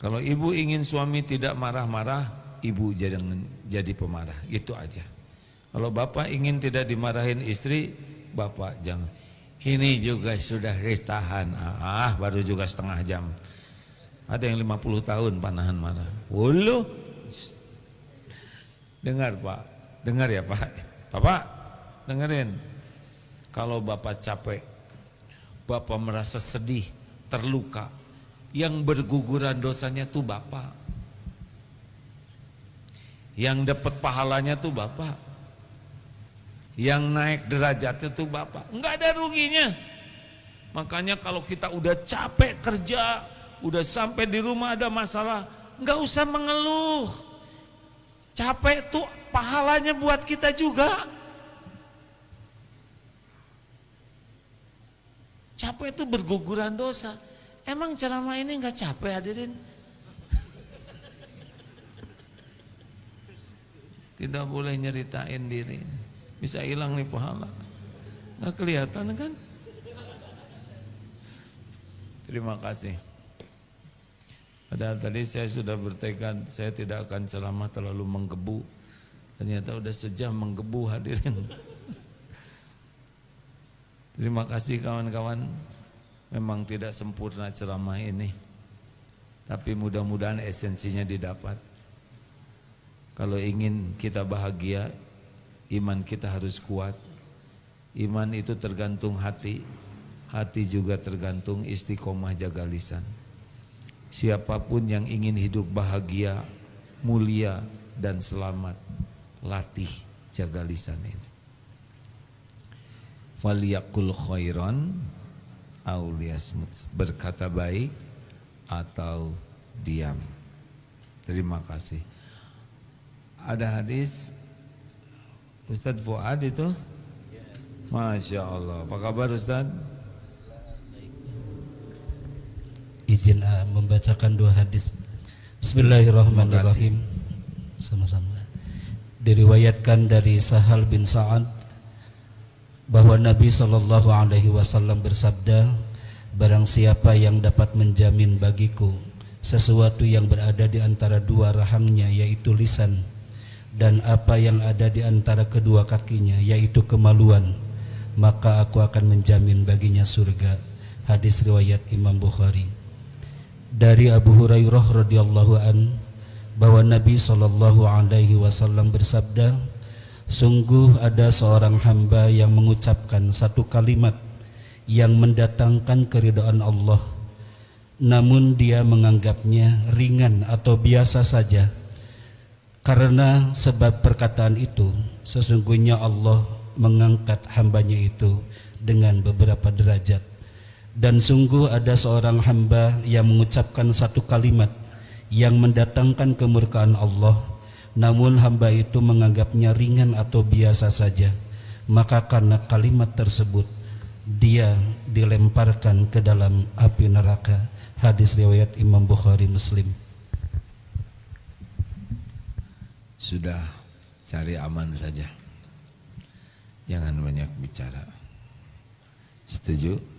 Kalau ibu ingin suami tidak marah-marah, ibu jangan jadi pemarah, itu aja. Kalau bapak ingin tidak dimarahin istri, bapak jangan. Ini juga sudah ditahan, baru juga setengah jam. Ada yang 50 tahun panahan marah. Wuluh. Dengar Pak, dengar ya Pak. Bapak, dengerin. Kalau bapak capek, bapak merasa sedih, terluka, yang berguguran dosanya tuh bapak. Yang dapat pahalanya tuh bapak. Yang naik derajatnya tuh bapak. Enggak ada ruginya. Makanya kalau kita udah capek kerja, udah sampai di rumah ada masalah, enggak usah mengeluh. Capek tuh pahalanya buat kita juga. Capek itu berguguran dosa. Emang ceramah ini enggak capek hadirin? Tidak boleh nyeritain diri, bisa hilang nih pahala. Nggak kelihatan kan? Terima kasih. Padahal tadi saya sudah bertekad saya tidak akan ceramah terlalu menggebu. Ternyata udah sejam menggebu hadirin. Terima kasih kawan-kawan. Memang tidak sempurna ceramah ini, tapi mudah-mudahan esensinya didapat. Kalau ingin kita bahagia, iman kita harus kuat. Iman itu tergantung hati, hati juga tergantung istiqomah jaga lisan. Siapapun yang ingin hidup bahagia, mulia dan selamat, latih jaga lisan ini. Faliyakul khairan aw liyasmut, berkata baik atau diam. Terima kasih. Ada hadis Ustadz Fuad itu, Masya Allah. Apa kabar Ustadz? Izin membacakan dua hadis. Bismillahirrahmanirrahim. Sama-sama. Diriwayatkan dari Sahal bin Sa'ad bahwa Nabi SAW bersabda, barang siapa yang dapat menjamin bagiku sesuatu yang berada di antara dua rahangnya, yaitu lisan, dan apa yang ada di antara kedua kakinya, yaitu kemaluan, maka aku akan menjamin baginya surga. Hadis riwayat Imam Bukhari. Dari Abu Hurairah radhiyallahu an bahwa Nabi SAW bersabda, sungguh ada seorang hamba yang mengucapkan satu kalimat yang mendatangkan keridhaan Allah, namun dia menganggapnya ringan atau biasa saja. Karena sebab perkataan itu, sesungguhnya Allah mengangkat hambanya itu dengan beberapa derajat. Dan sungguh ada seorang hamba yang mengucapkan satu kalimat yang mendatangkan kemurkaan Allah, namun hamba itu menganggapnya ringan atau biasa saja. Maka karena kalimat tersebut dia dilemparkan ke dalam api neraka. Hadis riwayat Imam Bukhari Muslim. Sudah, cari aman saja, jangan banyak bicara. Setuju?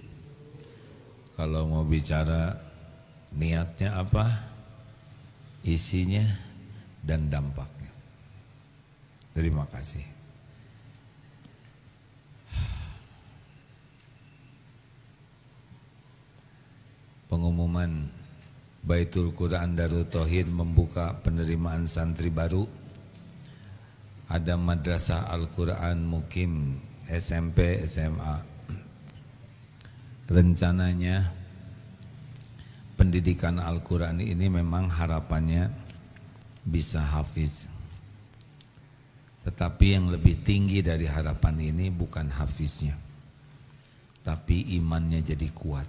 Kalau mau bicara, niatnya apa, isinya, dan dampaknya. Terima kasih. Pengumuman Baitul Quran Darut Tauhid membuka penerimaan santri baru. Ada Madrasah Al-Quran Mukim SMP SMA. Rencananya pendidikan Al-Quran ini memang harapannya bisa hafiz. Tetapi yang lebih tinggi dari harapan ini bukan hafiznya, tapi imannya jadi kuat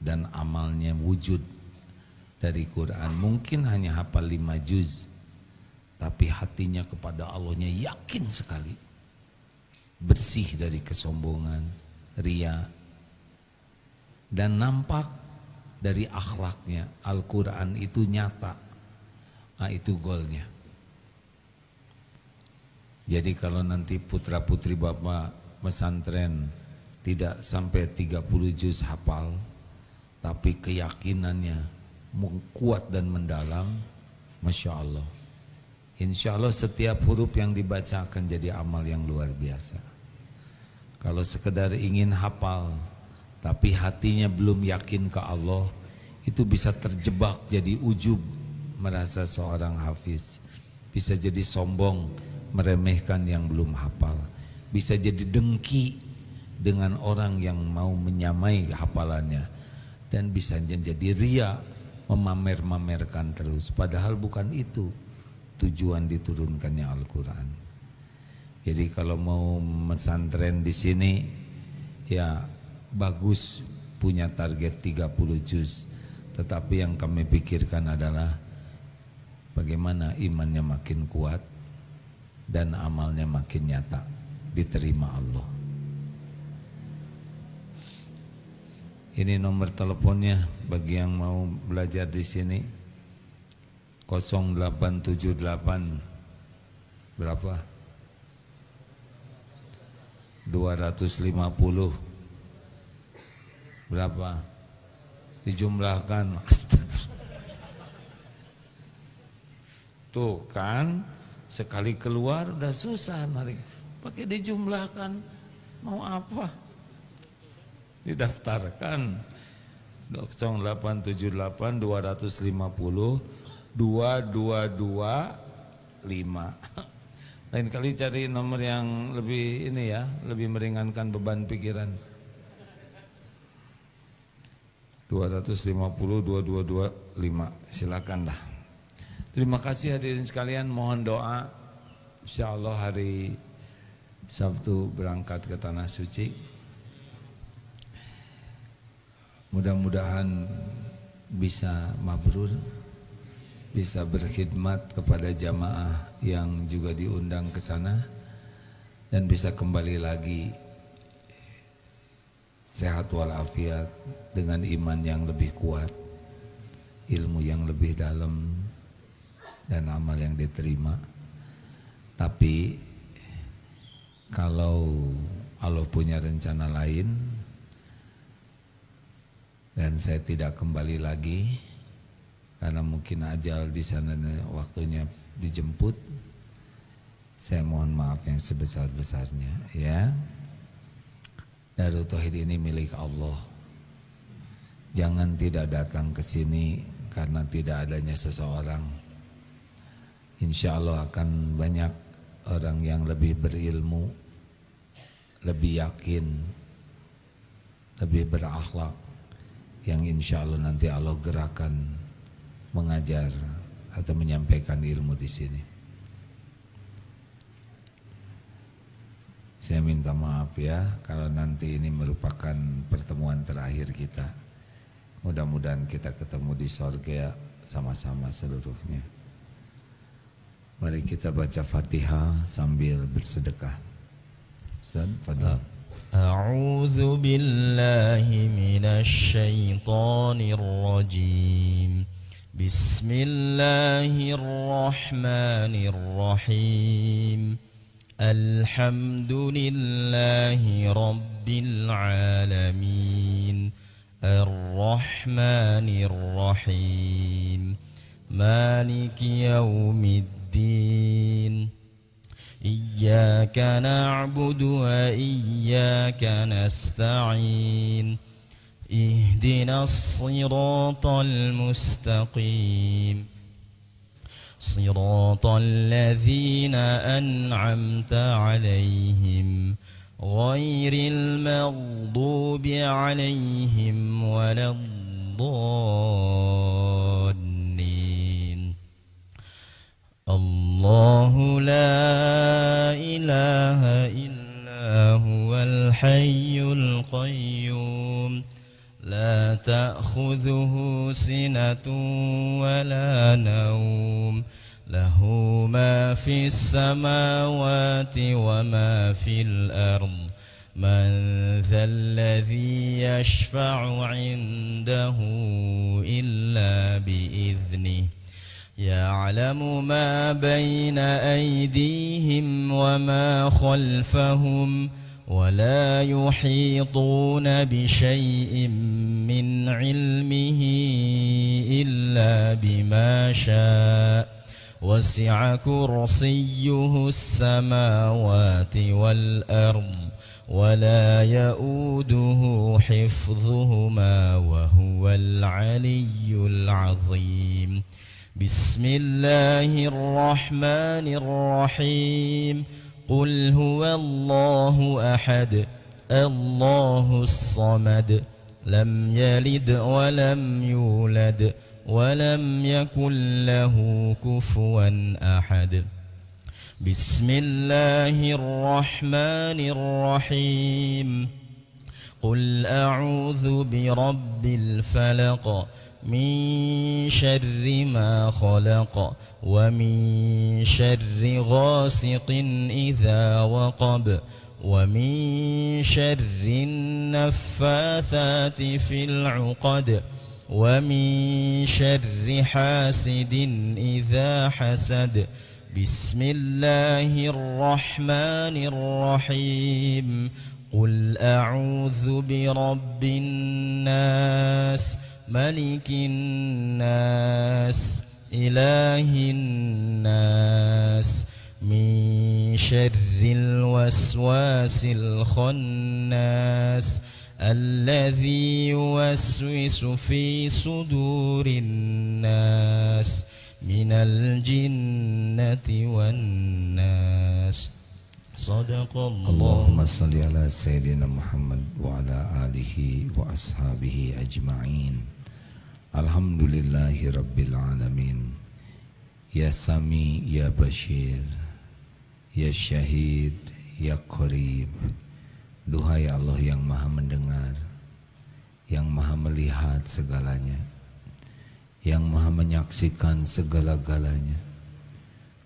dan amalnya wujud dari Quran. Mungkin hanya hafal 5 juz, tapi hatinya kepada Allahnya yakin sekali, bersih dari kesombongan, ria, dan nampak dari akhlaknya Al-Quran itu nyata. Nah, itu golnya. Jadi kalau nanti putra putri bapak pesantren tidak sampai 30 juz hafal, tapi keyakinannya kuat dan mendalam, Masya Allah, insya Allah setiap huruf yang dibaca akan jadi amal yang luar biasa. Kalau sekedar ingin hafal tapi hatinya belum yakin ke Allah, itu bisa terjebak jadi ujub, merasa seorang hafiz. Bisa jadi sombong, meremehkan yang belum hafal. Bisa jadi dengki dengan orang yang mau menyamai hafalannya. Dan bisa jadi ria, memamer-mamerkan terus. Padahal bukan itu tujuan diturunkannya Al-Quran. Jadi kalau mau pesantren di sini, ya bagus punya target 30 juz. Tetapi yang kami pikirkan adalah bagaimana imannya makin kuat dan amalnya makin nyata, diterima Allah. Ini nomor teleponnya bagi yang mau belajar di sini. 0878 berapa? 250 berapa? dijumlahkan. Astagfirullah. Tuh kan, sekali keluar udah susah narik, pakai dijumlahkan, mau apa? Didaftarkan 0878 250 2225. Lain kali cari nomor yang lebih ini ya, lebih meringankan beban pikiran. 250 2225, silakanlah. Terima kasih hadirin sekalian, mohon doa. Insyaallah hari Sabtu berangkat ke Tanah Suci. Mudah-mudahan bisa mabrur, bisa berkhidmat kepada jamaah yang juga diundang ke sana, dan bisa kembali lagi sehat walafiat dengan iman yang lebih kuat, ilmu yang lebih dalam, dan amal yang diterima. Tapi kalau Allah punya rencana lain dan saya tidak kembali lagi karena mungkin ajal di sana waktunya dijemput, saya mohon maaf yang sebesar-besarnya ya. Darut Tauhid ini milik Allah. Jangan tidak datang ke sini karena tidak adanya seseorang. Insya Allah akan banyak orang yang lebih berilmu, lebih yakin, lebih berakhlak, yang insya Allah nanti Allah gerakan mengajar atau menyampaikan ilmu di sini. Saya minta maaf ya kalau nanti ini merupakan pertemuan terakhir kita. Mudah-mudahan kita ketemu di sorga sama-sama seluruhnya. Mari kita baca Fatihah sambil bersedekah. Ustaz, fadhil. A'udzu billahi minasy syaithanir rajim. Bismillahirrahmanirrahim. Alhamdulillahi rabbil alamin. Ar-Rahmanir Rahim. Maliki yaumiddin. إياك نعبد وإياك نستعين اهدنا الصراط المستقيم صراط الذين أنعمت عليهم غير المغضوب عليهم ولا الضالين الله لا إله إلا هو الحي القيوم لا تأخذه سنة ولا نوم له ما في السماوات وما في الأرض من ذا الذي يشفع عنده إلا بإذنه يعلم ما بين أيديهم وما خلفهم ولا يحيطون بشيء من علمه إلا بما شاء وسع كرسيه السماوات والأرض ولا يؤوده حفظهما وهو العلي العظيم بسم الله الرحمن الرحيم قل هو الله أحد الله الصمد لم يلد ولم يولد ولم يكن له كفوا أحد بسم الله الرحمن الرحيم قل أعوذ برب الفلق من شر ما خلق ومن شر غاسق إذا وقب ومن شر النفاثات في العقد ومن شر حاسد إذا حسد بسم الله الرحمن الرحيم قل أعوذ برب الناس ملك الناس إله الناس من شر الوسواس الخناس الذي يوسوس في صدور الناس من الجنة والناس صدق الله. Allahumma salli ala Sayyidina Muhammad wa ala alihi wa ashabihi ajma'in. Alhamdulillahi Rabbil Alamin. Ya Sami, Ya Bashir, Ya Syahid, Ya Qarib. Duhai Allah yang maha mendengar, yang maha melihat segalanya, yang maha menyaksikan segala-galanya.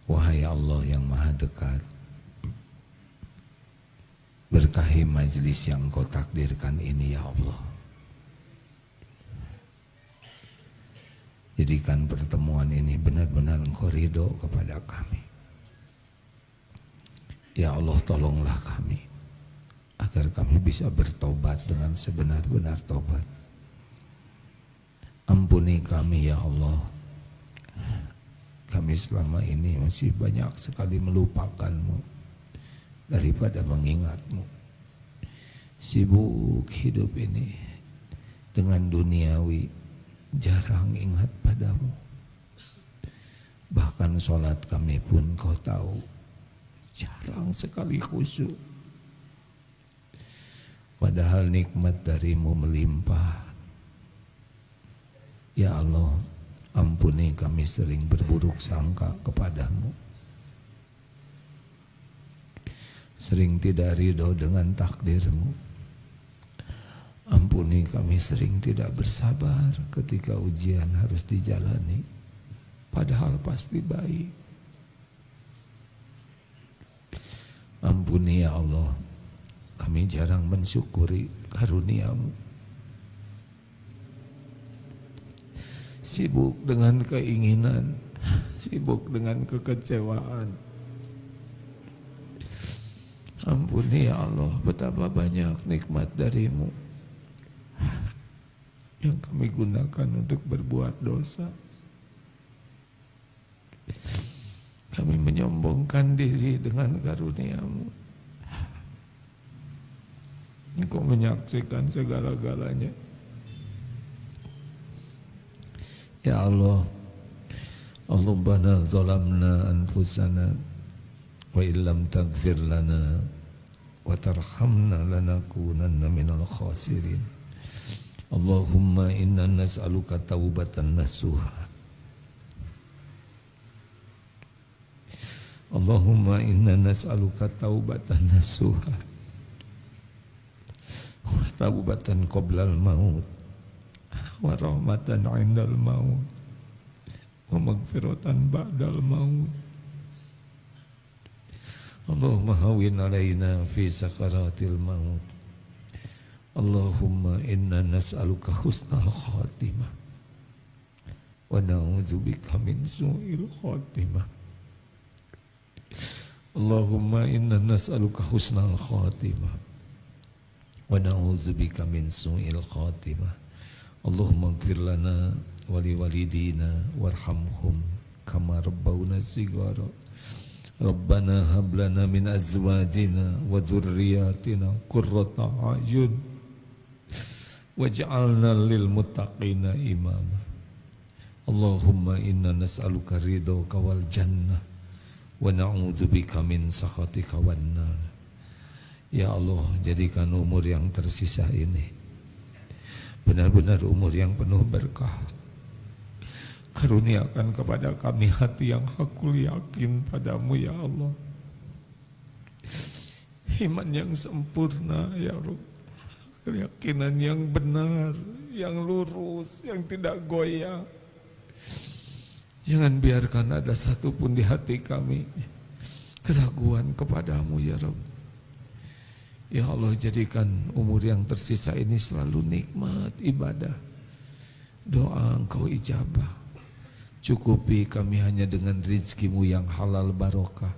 Wahai Allah yang maha dekat, berkahi majlis yang Kau takdirkan ini ya Allah. Jadikan pertemuan ini benar-benar Engkau ridho kepada kami. Ya Allah, tolonglah kami agar kami bisa bertobat dengan sebenar-benar tobat. Ampuni kami ya Allah. Kami selama ini masih banyak sekali melupakan-Mu daripada mengingat-Mu. Sibuk hidup ini dengan duniawi, jarang ingat padamu. Bahkan sholat kami pun Kau tahu jarang sekali khusyuk. Padahal nikmat dari-Mu melimpah. Ya Allah, ampuni kami sering berburuk sangka kepadamu, sering tidak ridho dengan takdir-Mu. Ampuni kami sering tidak bersabar ketika ujian harus dijalani, padahal pasti baik. Ampuni ya Allah, kami jarang mensyukuri karunia-Mu. Sibuk dengan keinginan, sibuk dengan kekecewaan. Ampuni ya Allah, betapa banyak nikmat dari-Mu yang kami gunakan untuk berbuat dosa. Kami menyombongkan diri dengan karunia-Mu. Engkau menyaksikan segala-galanya. Ya Allah, Allahumma zalamna anfusana wa illam taghfir lana wa tarhamna lanakunanna minal khasirin. Allahumma inna nas'aluka taubatan nasuha. Allahumma inna nas'aluka taubatan nasuha wa taubatan qoblal maut wa rahmatan 'indal maut wa maghfiratan ba'dal maut. Allahumma hawwin 'alaina fi sakaratil maut. Allahumma inna nas'aluka husnal khatimah wa na'udzubika min su'il khatimah. Allahumma inna nas'aluka husnal khatimah wa na'udzubika min su'il khatimah. Allahumma ighfir lana wa liwalidina warhamhum kama rabbawna shighara. Rabbana hab lana min azwajina wa dhurriyyatina qurrata a'yun waj'alna lil muttaqina imama. Allahumma inna nas'aluka ridhaka wal jannah wa na'udzubika min sakhatika wan nar. Ya Allah, jadikan umur yang tersisa ini benar-benar umur yang penuh berkah. Karuniakan kepada kami hati yang hakul yakin padamu ya Allah, iman yang sempurna ya Rabb, keyakinan yang benar, yang lurus, yang tidak goyah. Jangan biarkan ada satupun di hati kami keraguan kepadamu ya Rabb. Ya Allah, jadikan umur yang tersisa ini selalu nikmat ibadah, doa Engkau ijabah. Cukupi kami hanya dengan rizki-Mu yang halal barokah.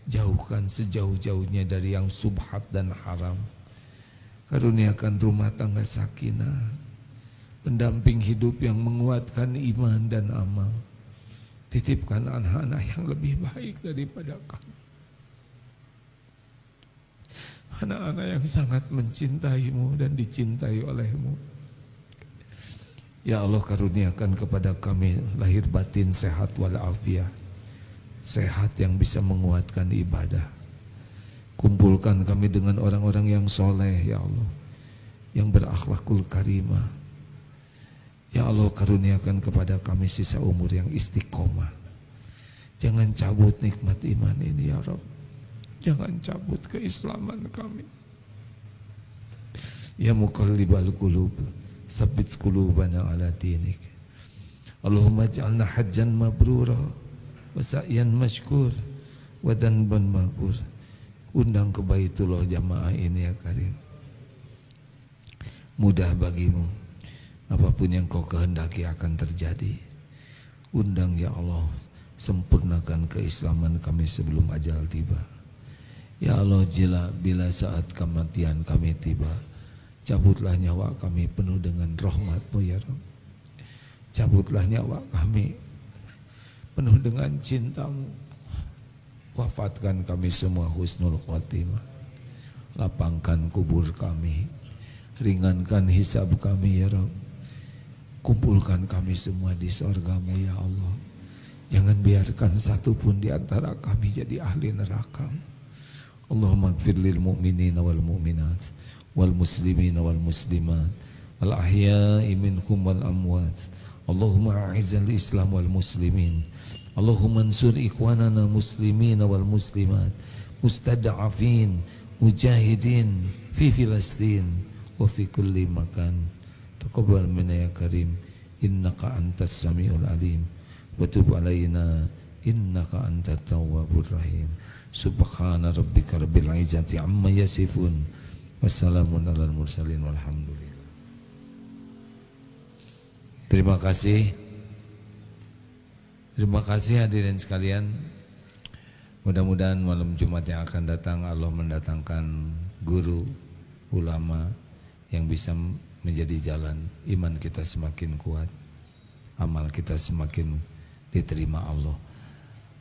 Jauhkan sejauh-jauhnya dari yang subhat dan haram. Karuniakan rumah tangga sakinah, pendamping hidup yang menguatkan iman dan amal. Titipkan anak-anak yang lebih baik daripada kami. Anak-anak yang sangat mencintaimu dan dicintai olehmu. Ya Allah, karuniakan kepada kami lahir batin sehat walafiat. Sehat yang bisa menguatkan ibadah. Kumpulkan kami dengan orang-orang yang soleh ya Allah, yang berakhlakul karimah. Ya Allah, karuniakan kepada kami sisa umur yang istiqomah. Jangan cabut nikmat iman ini ya Rabb. Jangan cabut keislaman kami. Ya muqallibal qulub, tsabbit qulubana ala dinik. Allahumma ij'alna hajjan mabrura wa sa'yan mashkur wa dhanban maghfur. Undang ke Baitullah jamaah ini ya Karim. Mudah bagimu. Apapun yang kau kehendaki akan terjadi. Undang ya Allah, sempurnakan keislaman kami sebelum ajal tiba. Ya Allah, bila saat kematian kami tiba, cabutlah nyawa kami penuh dengan rahmat-Mu ya Rabb. Cabutlah nyawa kami penuh dengan cinta-Mu. Wafatkan kami semua husnul khotimah. Lapangkan kubur kami, ringankan hisab kami ya Rabb. Kumpulkan kami semua di surga-Mu ya Allah. Jangan biarkan satu pun di antara kami jadi ahli neraka. Allahumma ighfir lil mu'minina wal mu'minat wal muslimina wal muslimat wal ahya'i minhum wal amwat. Allahumma a'izzal islam wal muslimin. Allahumma ansur ikhwanana muslimina wal muslimat mustada'afin mujahidin fi Filastin wa fi kulli makan. Taqabbal minna ya Karim, innaka antas samiul alim, wa tub alaina innaka antat tawwabur rahim. Subhana rabbika rabbil izzati amma yasifun, wassalamun alal mursalin walhamdulillah. Terima kasih hadirin sekalian. Mudah-mudahan malam Jumat yang akan datang Allah mendatangkan guru, ulama yang bisa menjadi jalan iman kita semakin kuat, amal kita semakin diterima Allah.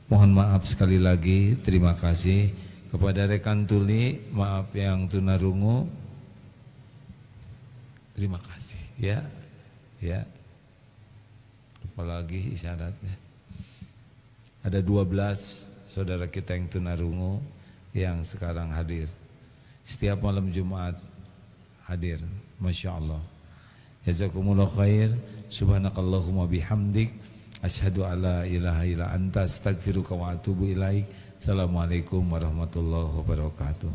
Mohon maaf sekali lagi, terima kasih kepada rekan tuli, maaf yang tunarungu, terima kasih ya, apalagi isyaratnya. Ada 12 saudara kita yang tunarungu yang sekarang hadir. Setiap malam Jumat hadir. Masya Allah. Jazakumullah khair. Subhanakallahumma bihamdik. Asyhadu alla ilaha illa anta astaghfiruka wa atubu ilaik. Assalamualaikum warahmatullahi wabarakatuh.